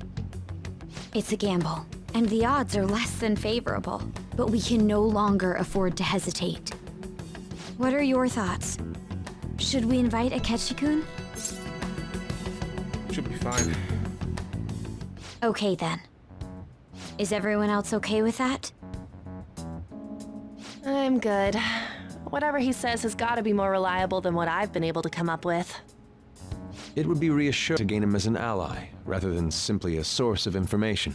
It's a gamble, and the odds are less than favorable. But we can no longer afford to hesitate. What are your thoughts? Should we invite Akechi-kun? Should be fine. Okay then. Is everyone else okay with that? I'm good. Whatever he says has got to be more reliable than what I've been able to come up with. It would be reassuring to gain him as an ally, rather than simply a source of information.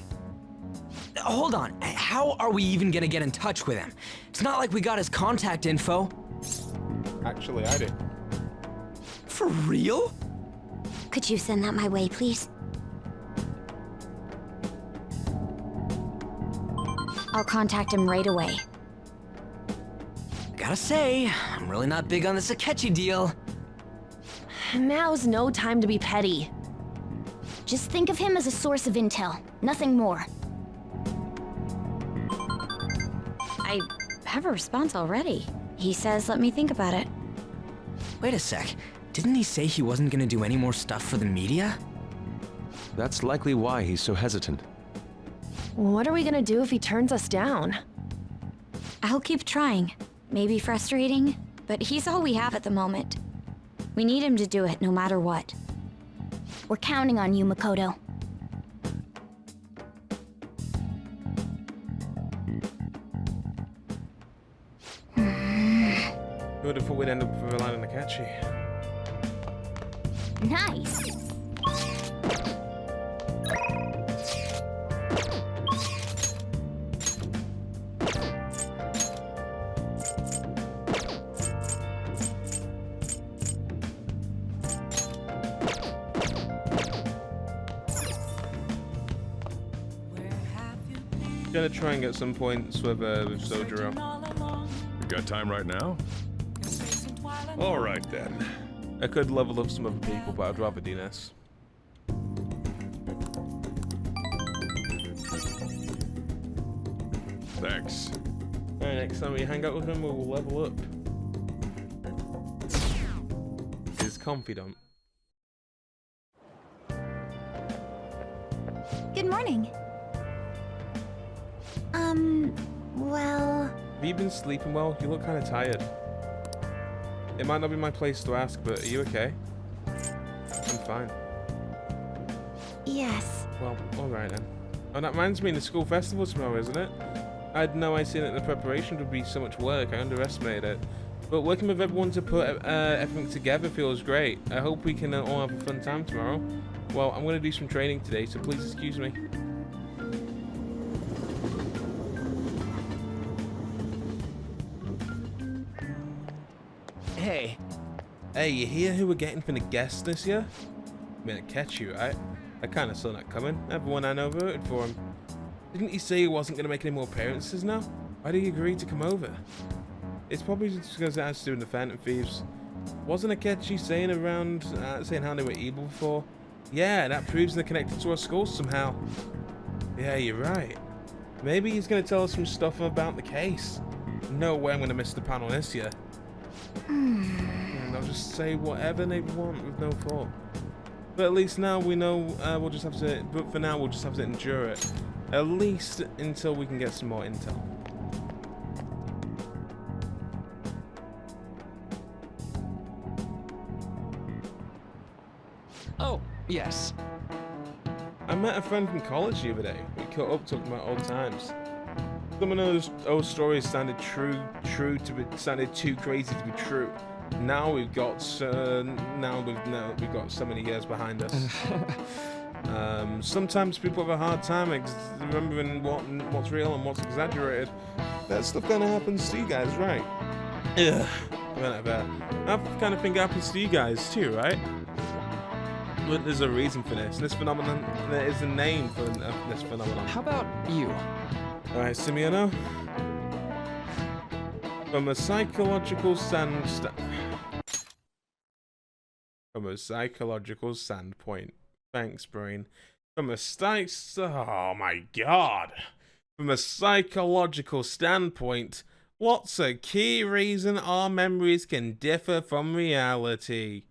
Hold on, how are we even gonna get in touch with him? It's not like we got his contact info. Actually, I do. For real? Could you send that my way, please? I'll contact him right away. Gotta say, I'm really not big on this Akechi deal. Now's no time to be petty. Just think of him as a source of intel, nothing more. I have a response already. He says let me think about it. Wait a sec. Didn't he say he wasn't gonna do any more stuff for the media? That's likely why he's so hesitant. What are we gonna do if he turns us down? I'll keep trying. Maybe frustrating, but he's all we have at the moment. We need him to do it no matter what. We're counting on you, Makoto. Who would have thought we'd end up relying on Akechi? Nice! Gonna try and get some points with Sojiro. You got time right now? All right then. I could level up some other people, but I'd rather do this. Thanks. Alright, next time we hang out with him, we'll level up. He's confident. Good morning. Well... Have you been sleeping well? You look kind of tired. It might not be my place to ask, but are you okay? I'm fine. Yes. Well, alright then. Oh, that reminds me, the school festival tomorrow, isn't it? I had no idea that the preparation would be so much work. I underestimated it. But working with everyone to put everything together feels great. I hope we can all have a fun time tomorrow. Well, I'm going to do some training today, so please excuse me. Hey. Hey, you hear who we're getting for the guests this year? I'm gonna catch you, right? I kinda saw that coming. Everyone I know voted for him. Didn't he say he wasn't gonna make any more appearances now? Why did he agree to come over? It's probably just because it has to do with the Phantom Thieves. Wasn't Akechi saying saying how they were evil before? Yeah, that proves they're connected to our school somehow. Yeah, you're right. Maybe he's gonna tell us some stuff about the case. No way I'm gonna miss the panel this year. And they'll just say whatever they want with no thought. But at least now we know we'll just have to. But for now, we'll just have to endure it. At least until we can get some more intel. Oh, yes. I met a friend from college the other day. We caught up talking about old times. Some of those old stories sounded sounded too crazy to be true. Now we've got so many years behind us. Sometimes people have a hard time remembering what's real and what's exaggerated. That stuff kind of happens to you guys, right? Ugh. That kind of thing happens to you guys too, right? But there's a reason for this. This phenomenon, there is a name for this phenomenon. How about you? Alright, Simeono. From a psychological standpoint. Thanks, brain. From a oh my god. From a psychological standpoint, what's a key reason our memories can differ from reality?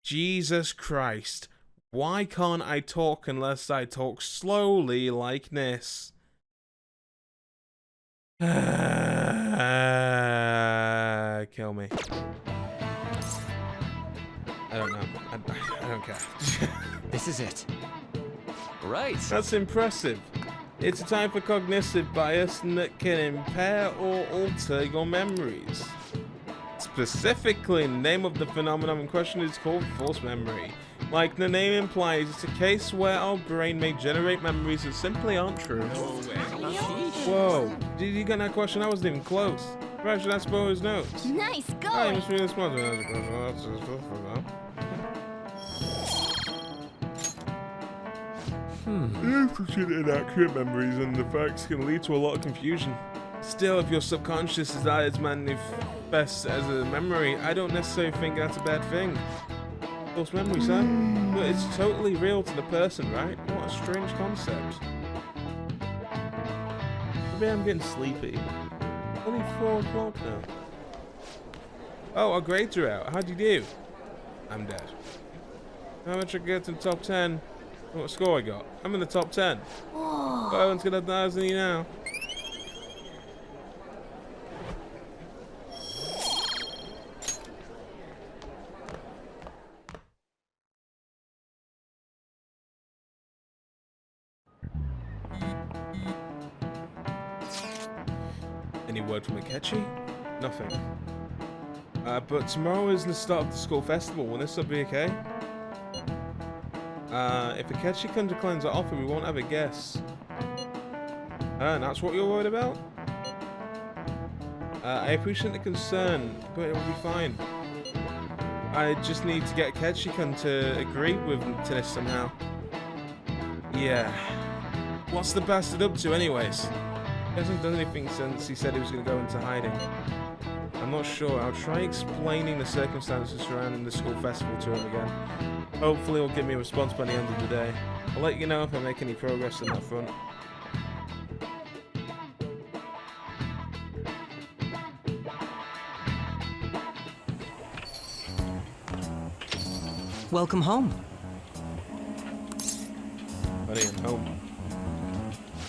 Jesus Christ. Why can't I talk unless I talk slowly like this? Kill me. I don't know. I don't care. This is it. Right. That's impressive. It's a type of cognitive bias that can impair or alter your memories. Specifically, the name of the phenomenon in question is called false memory. Like the name implies, it's a case where our brain may generate memories that simply aren't true. Whoa, did you get that question? I wasn't even close. Where should I suppose notes? Nice I going. am really smart. Insufficient inaccurate memories and the facts can lead to a lot of confusion. Still, if your subconscious desires manifest as a memory, I don't necessarily think that's a bad thing. False memory, son. But it's totally real to the person, right? What a strange concept. Maybe I'm getting sleepy. Only 4 o'clock now. Oh, our grades are out. How'd you do? I'm dead. How much I get to the top 10? What score I got? I'm in the top 10. Whoa. But everyone's gonna die than you now. Any word from Akechi? Nothing. But tomorrow is the start of the school festival. Will this be okay? If Akechi can declines our offer, we won't have a guess. And that's what you're worried about? I appreciate the concern, but it will be fine. I just need to get Akechi-kun to agree to this somehow. Yeah. What's the bastard up to anyways? He hasn't done anything since he said he was going to go into hiding. I'm not sure. I'll try explaining the circumstances surrounding the school festival to him again. Hopefully he'll give me a response by the end of the day. I'll let you know if I make any progress on that front. Welcome home. Buddy, I'm home.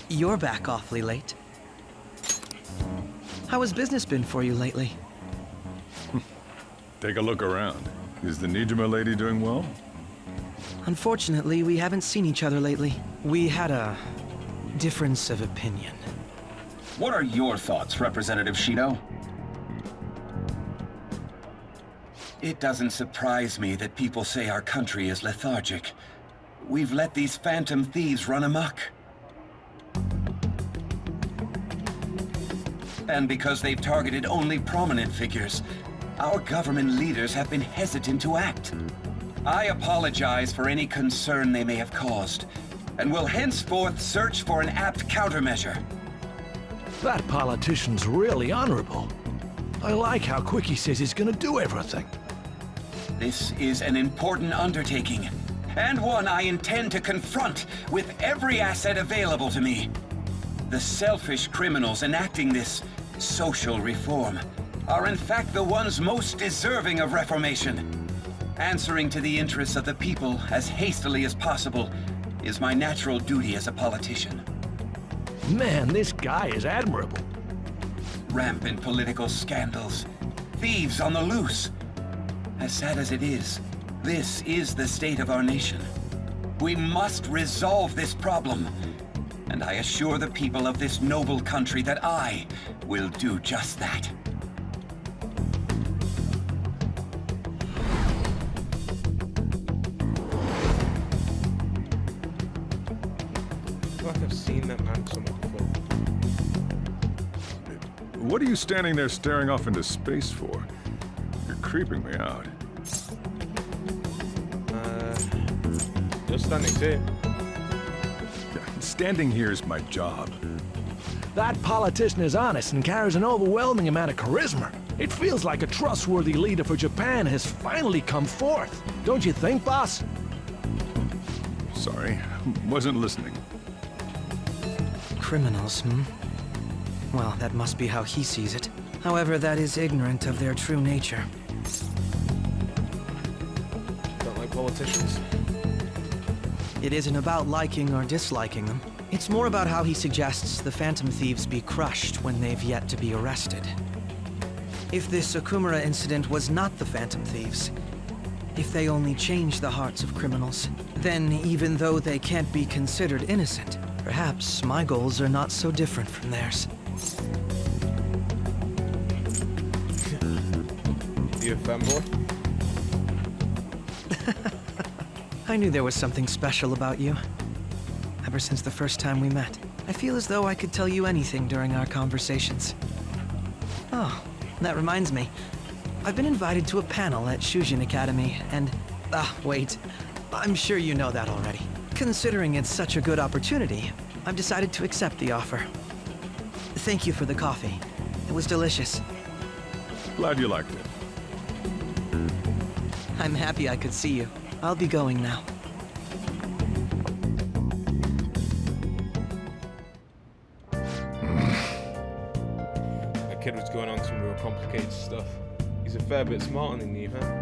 You're back awfully late. How has business been for you lately? Take a look around. Is the Nijima lady doing well? Unfortunately, we haven't seen each other lately. We had a difference of opinion. What are your thoughts, Representative Shido? It doesn't surprise me that people say our country is lethargic. We've let these phantom thieves run amok. And because they've targeted only prominent figures, our government leaders have been hesitant to act. I apologize for any concern they may have caused, and will henceforth search for an apt countermeasure. That politician's really honorable. I like how quick he says he's gonna do everything. This is an important undertaking, and one I intend to confront with every asset available to me. The selfish criminals enacting this social reform are in fact the ones most deserving of reformation. Answering to the interests of the people as hastily as possible is my natural duty as a politician. Man, this guy is admirable. Rampant political scandals, thieves on the loose. As sad as it is, this is the state of our nation. We must resolve this problem, and I assure the people of this noble country that I will do just that. Like I've seen that man somewhere before. What are you standing there staring off into space for? You're creeping me out. Just standing too. Standing here is my job. That politician is honest and carries an overwhelming amount of charisma. It feels like a trustworthy leader for Japan has finally come forth. Don't you think, boss? Sorry, wasn't listening. Criminals, Well, that must be how he sees it. However, that is ignorant of their true nature. Don't like politicians? It isn't about liking or disliking them. It's more about how he suggests the Phantom Thieves be crushed when they've yet to be arrested. If this Okumura incident was not the Phantom Thieves, if they only change the hearts of criminals, then even though they can't be considered innocent, perhaps my goals are not so different from theirs. You a fanboy? I knew there was something special about you. Ever since the first time we met, I feel as though I could tell you anything during our conversations. Oh, that reminds me. I've been invited to a panel at Shujin Academy, and... wait. I'm sure you know that already. Considering it's such a good opportunity, I've decided to accept the offer. Thank you for the coffee. It was delicious. Glad you liked it. I'm happy I could see you. I'll be going now. That kid was going on some real complicated stuff. He's a fair bit smarter than you, huh?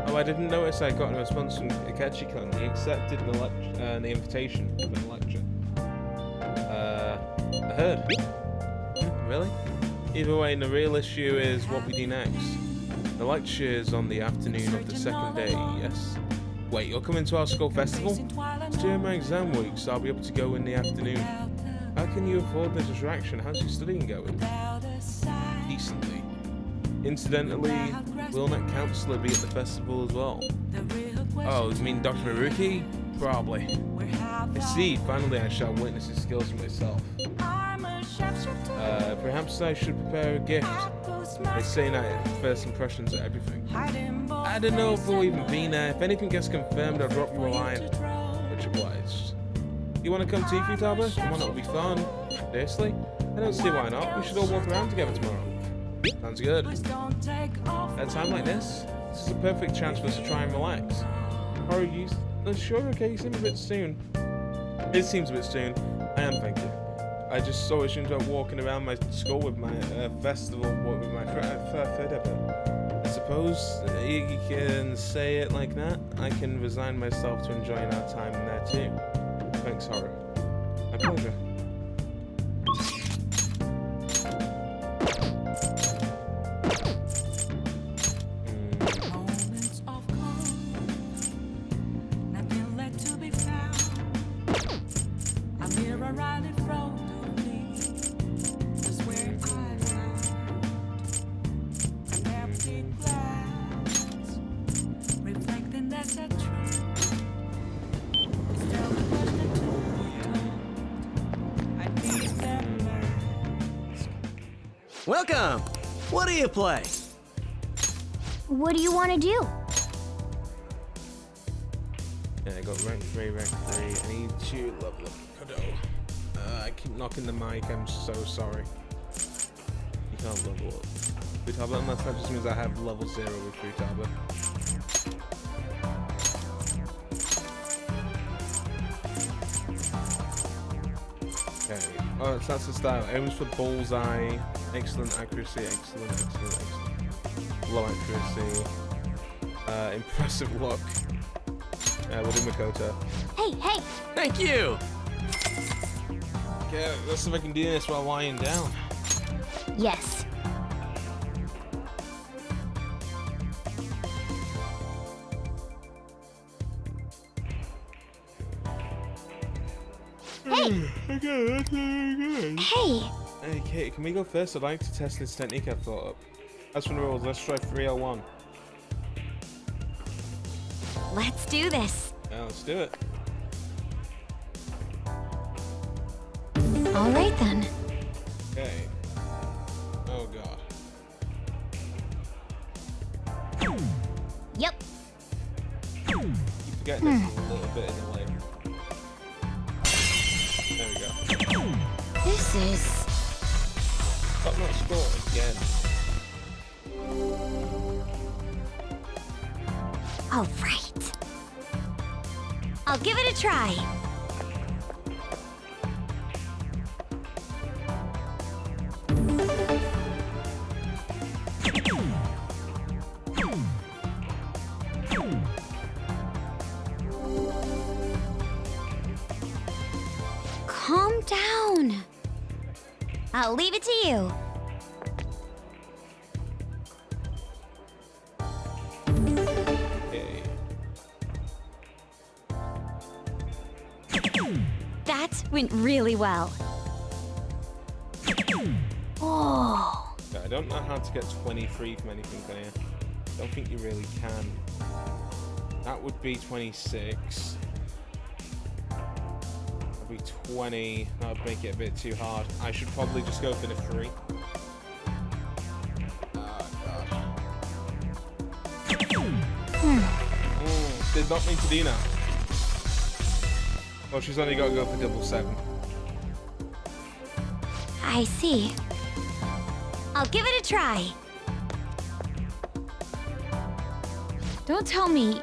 Oh, I didn't notice I got a response from Akechi-kun. He accepted the invitation for the lecture. I heard. Really? Either way, the real issue is what we do next. The lecture is on the afternoon of the second day, yes? Wait, you're coming to our school festival? It's during my exam week, so I'll be able to go in the afternoon. How can you afford the distraction? How's your studying going? Decently. Incidentally, will that counselor be at the festival as well? Oh, you mean Dr. Maruki? Probably. I see, finally I shall witness his skills for myself. Perhaps I should prepare a gift. They say that first impressions are everything. I don't know if we'll even be there. If anything gets confirmed, I'll drop you a line. Much obliged. You want to come too, Futaba? Come on, it'll be fun. Seriously? I don't see why not. We should all walk around together tomorrow. Sounds good. At a time like this is a perfect chance for us to try and relax. Are you sure? Okay, you seem a bit soon. It seems a bit soon. I am thinking. I just saw it enjoy walking around my school with my festival with my friend. I suppose you can say it like that. I can resign myself to enjoying our time in there too. Thanks, Haru. My pleasure. Welcome! What do you play? What do you want to do? Yeah, I got rank 3, rank 3. I need to level up Kodo. I keep knocking the mic, I'm so sorry. You can't level up Futaba unless that just means I have level 0 with Futaba. Okay, oh, that's the style. Aims for bullseye, excellent accuracy, excellent. Low accuracy, impressive luck. We'll do Makoto. Hey! Thank you! Okay, let's see if I can do this while lying down. Yes. Hey! Hey! Hey, Kate, can we go first? I'd like to test this technique I've thought up. As for the rules, let's try 301. Let's do this. Yeah, let's do it. All right then. Okay. Oh god. Yep. Keep Got not scored again. All right. I'll give it a try. Calm down. I'll leave it to you. Okay. That went really well. Oh. Okay, I don't know how to get 23 from anything there. I don't think you really can. That would be 26. That'd be 20. That would make it a bit too hard. I should probably just go for the 3. Oh, God. Did not mean to do that. Well, she's only got to go for double 7. I see. I'll give it a try. Don't tell me.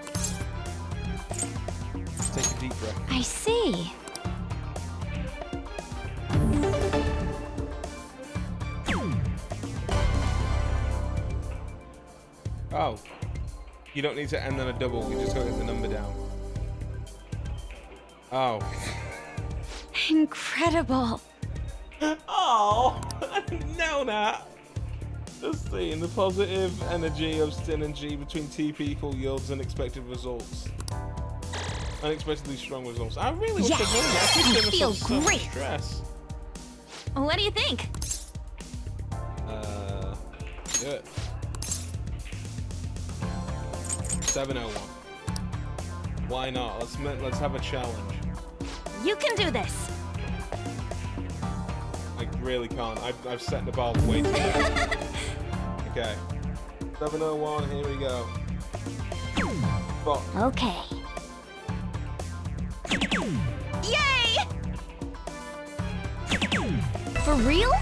Take a deep breath. I see. Oh. You don't need to end on a double. You just got to get the number down. Oh. Incredible. Oh. No, Nat. Just seeing the positive energy of synergy between two people yields unexpected results. Unexpectedly strong results. I really wish I'd known that. I feel great. Stress. What do you think? Good. 701. Why not? Let's have a challenge. You can do this. I really can't. I've set the bar way too high. Okay. 701. Here we go. Fuck. Okay. Yay! For real?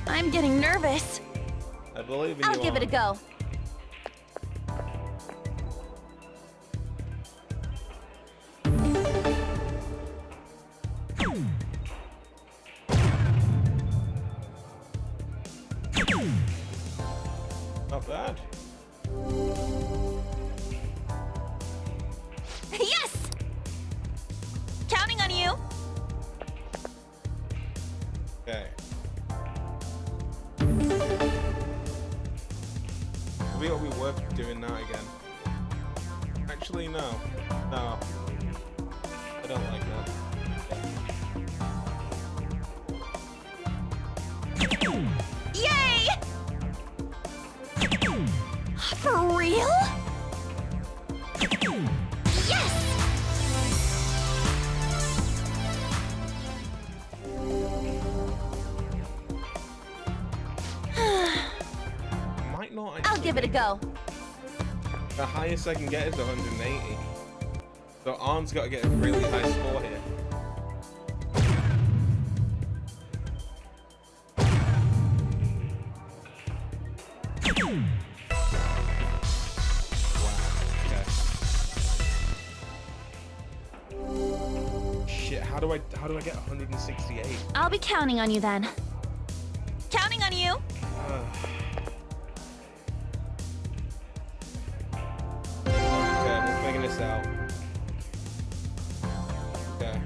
I'm getting nervous. I believe in you. I'll give it a go. Not bad. Yes! Counting on you. Okay. Maybe it'll be worth doing that again. Actually, no. No. I don't like that. Yay! For real? Yes! Might not. I'll give it a go. The highest I can get is 180. So Arn's got to get a really high score here. How do I get 168? I'll be counting on you then. Counting on you. Okay, we're figuring this out. Okay.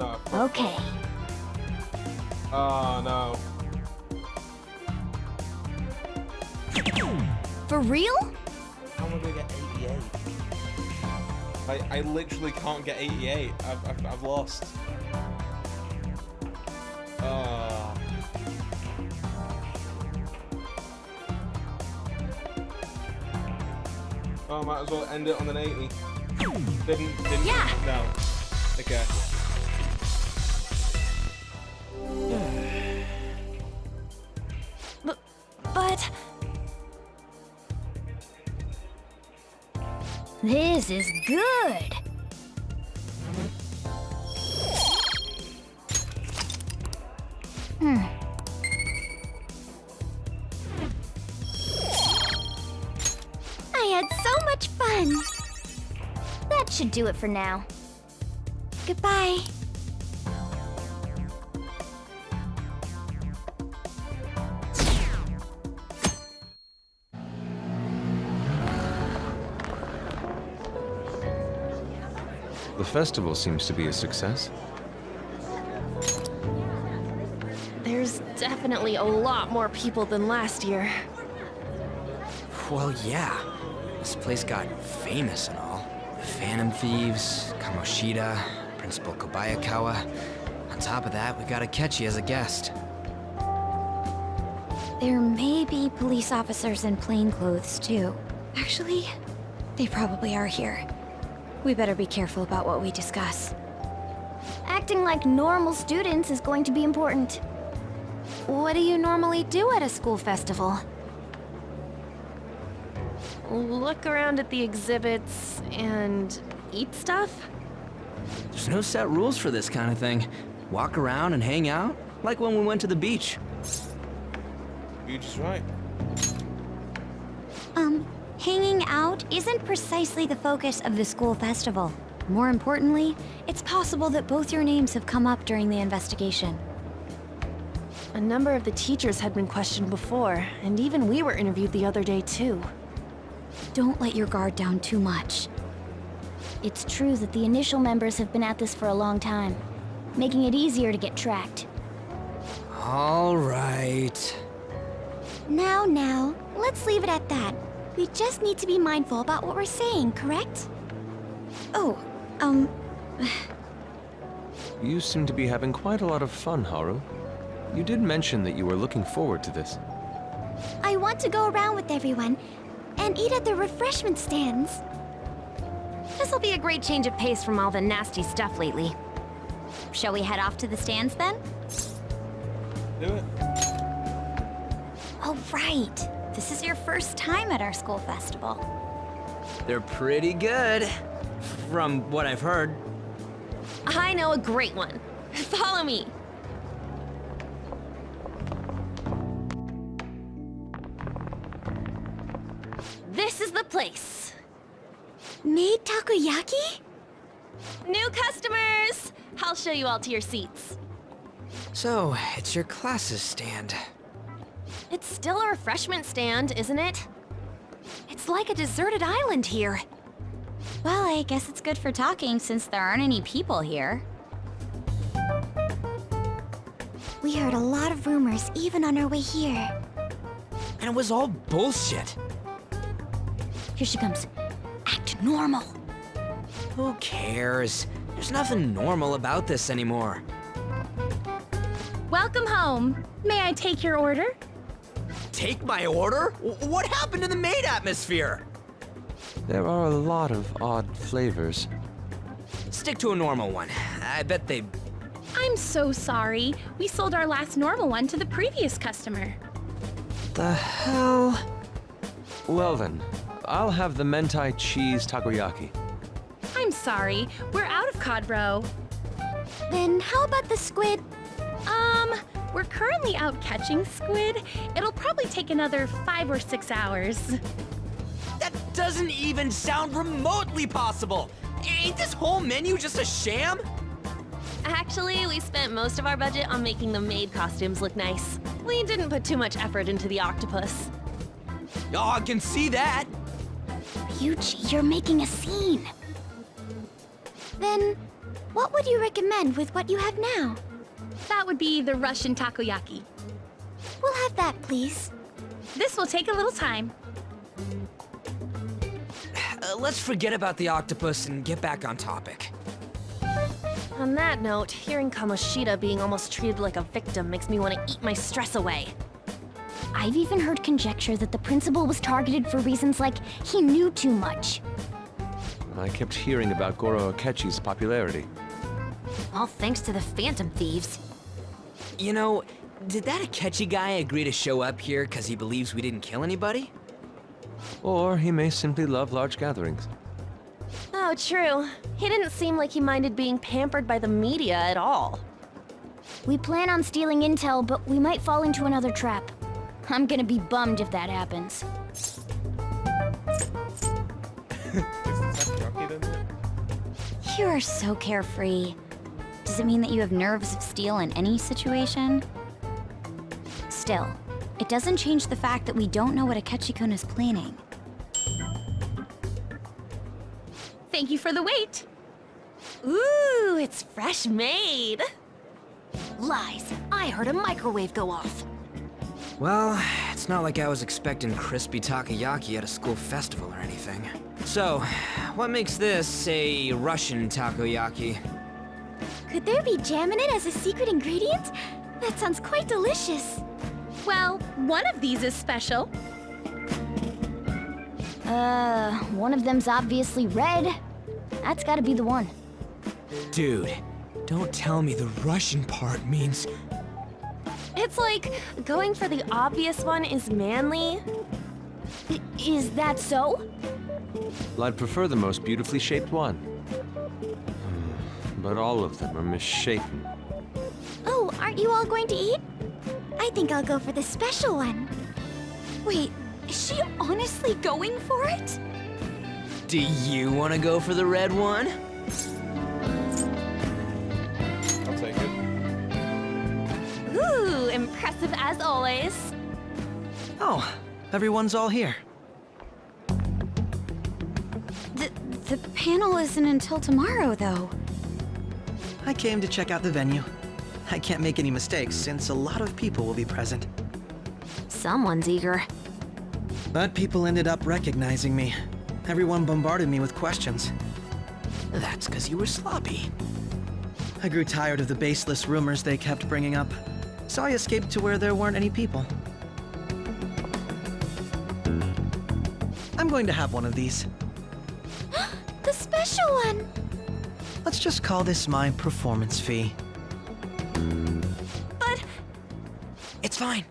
No. Okay. Oh no. For real? How am I gonna get 88? I literally can't get 88. I've lost. Oh, I might as well end it on an 80. Didn't. Yeah. No. Okay. But This is good. I had so much fun. That should do it for now. Goodbye. The festival seems to be a success. There's definitely a lot more people than last year. Well, yeah. This place got famous and all. The Phantom Thieves, Kamoshida, Principal Kobayakawa. On top of that, we got Akechi as a guest. There may be police officers in plainclothes, too. Actually, they probably are here. We better be careful about what we discuss. Acting like normal students is going to be important. What do you normally do at a school festival? Look around at the exhibits and eat stuff? There's no set rules for this kind of thing. Walk around and hang out, like when we went to the beach. You're just right. Hanging out isn't precisely the focus of the school festival. More importantly, it's possible that both your names have come up during the investigation. A number of the teachers had been questioned before, and even we were interviewed the other day too. Don't let your guard down too much. It's true that the initial members have been at this for a long time, making it easier to get tracked. All right. Now, let's leave it at that. We just need to be mindful about what we're saying, correct? Oh, You seem to be having quite a lot of fun, Haru. You did mention that you were looking forward to this. I want to go around with everyone and eat at the refreshment stands. This'll be a great change of pace from all the nasty stuff lately. Shall we head off to the stands then? Do it. Oh, right. This is your first time at our school festival. They're pretty good, from what I've heard. I know a great one. Follow me. This is the place. Made takoyaki? New customers! I'll show you all to your seats. So, it's your class's stand. It's still a refreshment stand, isn't it? It's like a deserted island here. Well, I guess it's good for talking since there aren't any people here. We heard a lot of rumors even on our way here. And it was all bullshit. Here she comes. Act normal. Who cares? There's nothing normal about this anymore. Welcome home. May I take your order? Take my order? What happened to the maid atmosphere? There are a lot of odd flavors. Stick to a normal one. I bet they... I'm so sorry. We sold our last normal one to the previous customer. The hell? Well then, I'll have the mentai cheese takoyaki. I'm sorry. We're out of cod roe. Then how about the squid? We're currently out catching squid. It'll probably take another 5 or 6 hours. That doesn't even sound remotely possible! Ain't this whole menu just a sham? Actually, we spent most of our budget on making the maid costumes look nice. We didn't put too much effort into the octopus. Oh, I can see that! Ryuji, you're making a scene. Then, what would you recommend with what you have now? That would be the Russian takoyaki. We'll have that, please. This will take a little time. Let's forget about the octopus and get back on topic. On that note, hearing Kamoshida being almost treated like a victim makes me want to eat my stress away. I've even heard conjecture that the principal was targeted for reasons like he knew too much. I kept hearing about Goro Akechi's popularity. All thanks to the Phantom Thieves. You know, did that Akechi guy agree to show up here because he believes we didn't kill anybody? Or he may simply love large gatherings. Oh, true. He didn't seem like he minded being pampered by the media at all. We plan on stealing intel, but we might fall into another trap. I'm gonna be bummed if that happens. You are so carefree. Does it mean that you have nerves of steel in any situation? Still, it doesn't change the fact that we don't know what Akechi-kun is planning. Thank you for the wait. Ooh, it's fresh made. Lies. I heard a microwave go off. Well, it's not like I was expecting crispy takoyaki at a school festival or anything. So, what makes this a Russian takoyaki? Could there be jam in it as a secret ingredient? That sounds quite delicious. Well, one of these is special. One of them's obviously red. That's gotta be the one. Dude, don't tell me the Russian part means... It's like going for the obvious one is manly. Is that so? Well, I'd prefer the most beautifully shaped one. But all of them are misshapen. Oh, aren't you all going to eat? I think I'll go for the special one. Wait, is she honestly going for it? Do you want to go for the red one? I'll take it. Ooh, impressive as always. Oh, everyone's all here. The panel isn't until tomorrow, though. I came to check out the venue. I can't make any mistakes since a lot of people will be present. Someone's eager. But people ended up recognizing me. Everyone bombarded me with questions. That's because you were sloppy. I grew tired of the baseless rumors they kept bringing up, so I escaped to where there weren't any people. I'm going to have one of these. The special one! Let's just call this my performance fee. But... It's fine.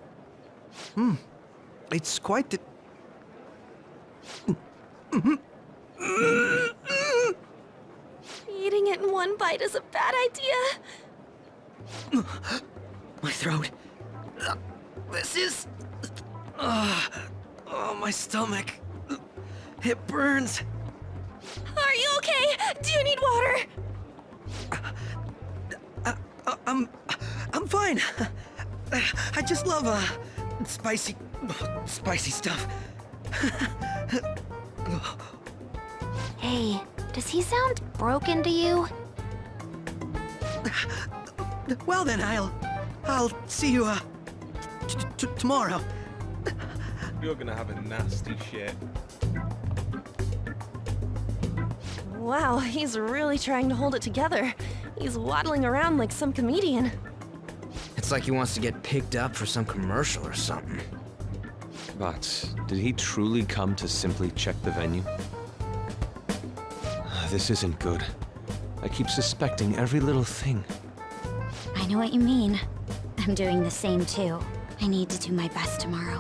It's quite the... Eating it in one bite is a bad idea. My throat. This is... oh, my stomach. It burns. Are you okay? Do you need water? I'm fine. I just love, spicy stuff. Hey, does he sound broken to you? Well then, I'll see you, tomorrow. You're gonna have a nasty shit. Wow, he's really trying to hold it together. He's waddling around like some comedian. It's like he wants to get picked up for some commercial or something. But did he truly come to simply check the venue? This isn't good. I keep suspecting every little thing. I know what you mean. I'm doing the same too. I need to do my best tomorrow.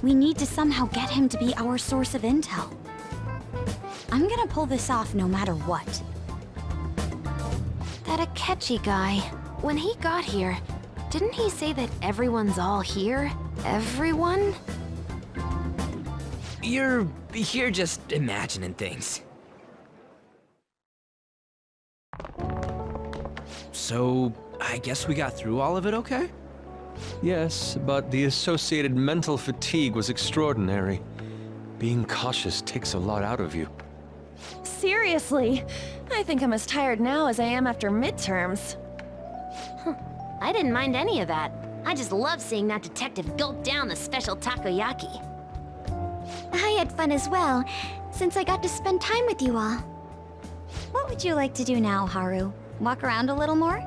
We need to somehow get him to be our source of intel. I'm gonna pull this off no matter what. That Akechi guy, when he got here, didn't he say that everyone's all here? Everyone? You're just imagining things. So, I guess we got through all of it okay? Yes, but the associated mental fatigue was extraordinary. Being cautious takes a lot out of you. Seriously, I think I'm as tired now as I am after midterms. I didn't mind any of that. I just love seeing that detective gulp down the special takoyaki. I had fun as well, since I got to spend time with you all. What would you like to do now, Haru? Walk around a little more?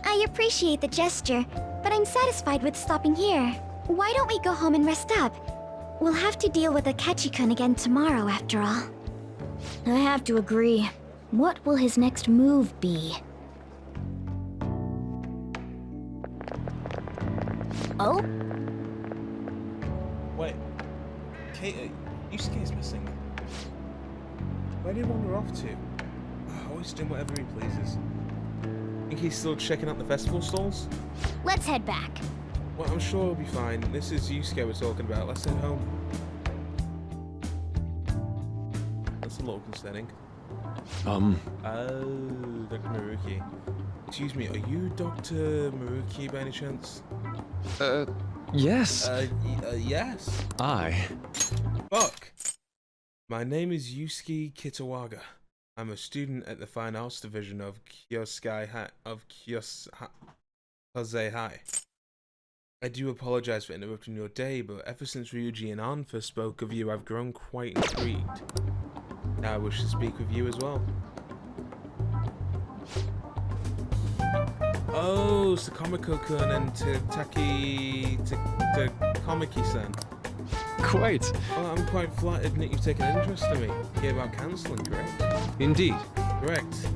I appreciate the gesture, but I'm satisfied with stopping here. Why don't we go home and rest up? We'll have to deal with Akechi-kun again tomorrow, after all. I have to agree. What will his next move be? Oh? Wait. Kate, Yusuke's missing. Where do you wander off to? Always doing whatever he pleases. Think he's still checking out the festival stalls? Let's head back. Well, I'm sure he'll be fine. This is Yusuke we're talking about. Let's head home. That's a little concerning. Oh, Dr. Maruki. Excuse me, are you Dr. Maruki by any chance? Yes. Yes. Fuck. My name is Yusuke Kitawaga. I'm a student at the Fine Arts Division of Kyosei High. I do apologize for interrupting your day, but ever since Ryuji and An first spoke of you, I've grown quite intrigued. Now I wish to speak with you as well. Oh, Sakamiko-kun and Komiki-san. Quite. Well, I'm quite flattered that you've taken an interest in me. You hear about counselling, correct? Indeed. Correct.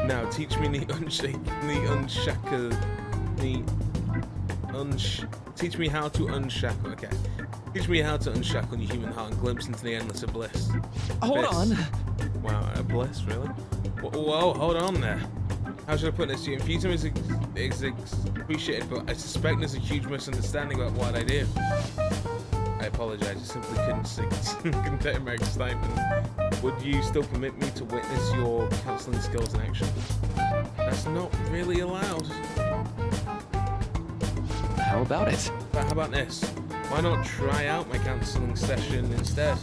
Now, teach me teach me how to unshackle. Okay. Teach me how to unshackle your human heart and glimpse into the endless of bliss. Hold on. Wow, bliss, really? Whoa, hold on there. How should I put this? Your enthusiasm is appreciated, but I suspect there's a huge misunderstanding about what I do. I apologize, I simply couldn't contain my excitement. Would you still permit me to witness your counseling skills in action? That's not really allowed. How about it? But how about this? Why not try out my counseling session instead?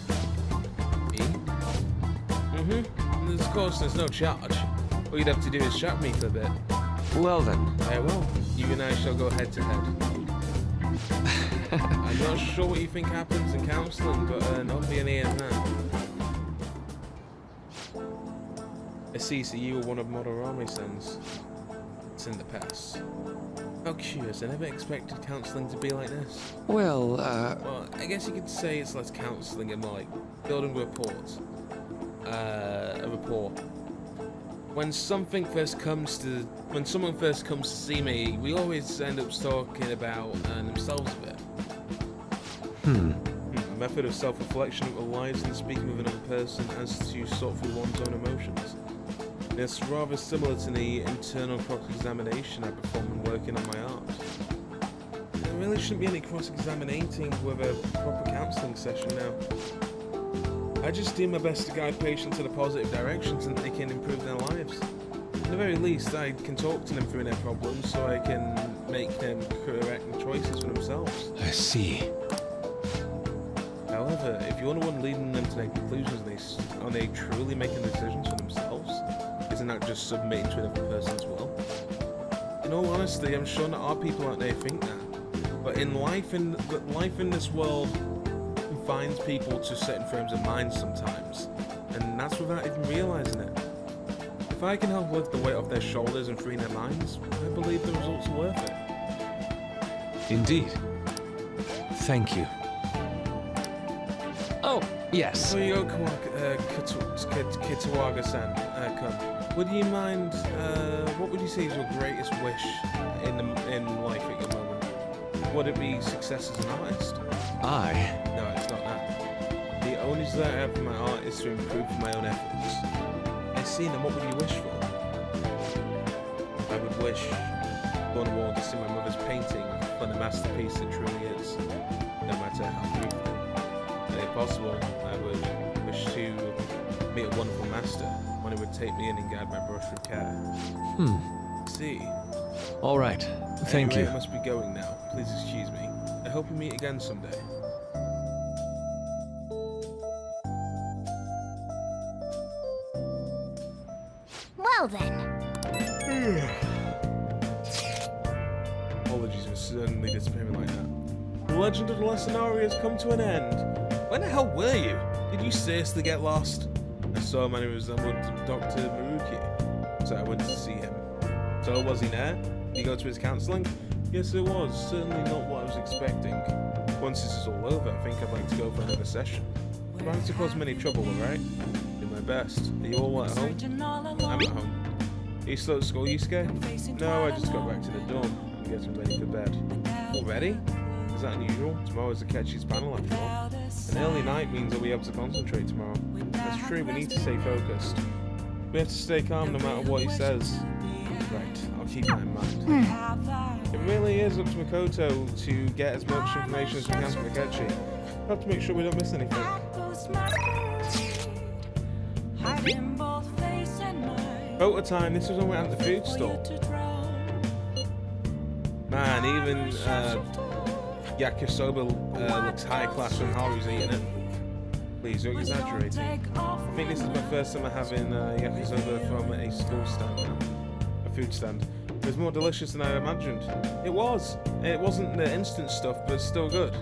Me? Mm-hmm. Of course, there's no charge. All you'd have to do is shock me for a bit. Well then. I will. You and I shall go head to head. I'm not sure what you think happens in counseling, but not being here now. I see, so you were one of Modorami-san's. It's in the past. How curious, I never expected counseling to be like this. Well, Well, I guess you could say it's less counseling and more like building reports. A rapport. When someone first comes to see me, we always end up talking about themselves a bit. A method of self-reflection that relies on speaking with another person as to sort through one's own emotions. It's rather similar to the internal cross-examination I perform when working on my art. There really shouldn't be any cross-examining with a proper counselling session now. I just do my best to guide patients in a positive direction so that they can improve their lives. At the very least, I can talk to them through their problems so I can make them correct choices for themselves. I see. However, if you're the one leading them to their conclusions, are they truly making decisions for themselves? Isn't that just submitting to another person's will? In all honesty, I'm sure there are people out there who think that. But life in this world confines people to certain frames of mind sometimes, and that's without even realizing it. If I can help lift the weight off their shoulders and free their minds, I believe the results are worth it. Indeed. Thank you. Oh, yes. So you go, Kitawaga-san, would you mind, what would you say is your greatest wish in life at your moment? Would it be success as an artist? No, it's not that. The only desire I have for my art is to improve my own efforts. I see, then what would you wish for? I would wish on the wall to see my mother's painting on the masterpiece it truly is, no matter how briefly. And if possible, I would wish to meet a wonderful master, one who would take me in and guide my brush with care. See. All right. Thank Anyway, you. I must be going now. Please excuse me. I hope we meet again someday. Well then. Apologies for suddenly disappearing like that. The legend of the Lessenari has come to an end. Where the hell were you? Did you seriously get lost? I saw a man who resembled Dr. Maruki, so I went to see him. So was he there? Did he go to his counselling? Yes, it was. Certainly not what I was expecting. Once this is all over, I think I'd like to go for another session. I'm not to cause many trouble, alright? Do my best. Are you all at home? I'm at home. Are you still at school, Yusuke? No, I just got back to the dorm. I'm getting ready for bed. Already? Is that unusual? Tomorrow's Akechi's panel after all. An early night means I'll be able to concentrate tomorrow. That's true, we need to stay focused. We have to stay calm no matter what he says. Right, I'll keep that in mind. It really is up to Makoto to get as much information as we can from Akechi. We have to make sure we don't miss anything. Photo time, this was when we were at the food store. Man, even yakisoba looks high class when Haru's eating it. Please, you're exaggerating. I think this is my first time having yakisoba from a school stand now. A food stand. It was more delicious than I imagined. It was. It wasn't the instant stuff, but still good.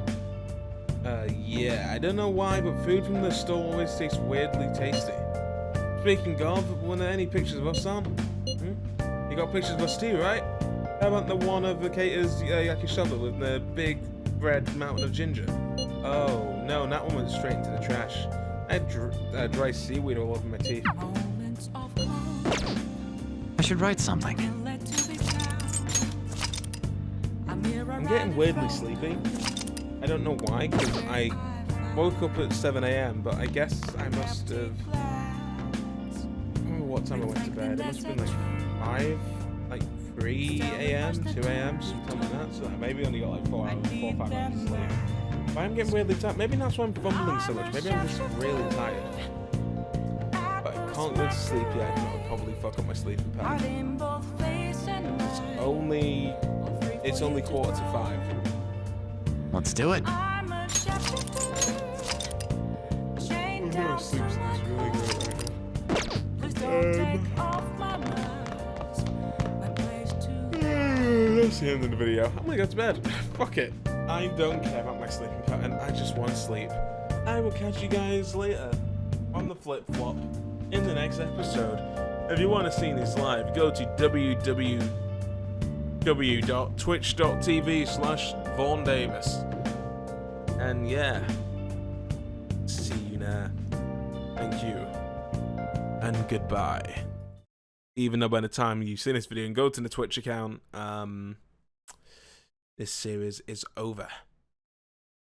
Yeah, I don't know why, but food from the store always tastes weirdly tasty. Speaking of, were there any pictures of us on? You got pictures of us too, right? How about the one of Kater's yakisoba with the big red mountain of ginger? Oh, no, that one went straight into the trash. I had dry seaweed all over my teeth. I should write something. I'm getting weirdly sleepy. I don't know why, because I woke up at 7 AM, but I guess I must have... I don't remember what time I went to bed. It must have been like 3 AM, 2 AM, something like that. So I maybe only got like 4 or 5 hours of sleep. But I'm getting weirdly tired. Maybe that's why I'm fumbling so much. Maybe I'm just really tired. But I can't go to sleep yet. That'll probably fuck up my sleeping pattern. It's only 4:45. Let's do it. Sleep's really good that's the end of the video. I'm gonna go to bed. Fuck it. I don't care about my sleeping pattern. I just want to sleep. I will catch you guys later on the flip flop in the next episode. If you want to see this live, go to www.twitch.tv/Vaughan Davis. And yeah, see you now. Thank you. And goodbye. Even though by the time you see this video and go to the Twitch account, this series is over.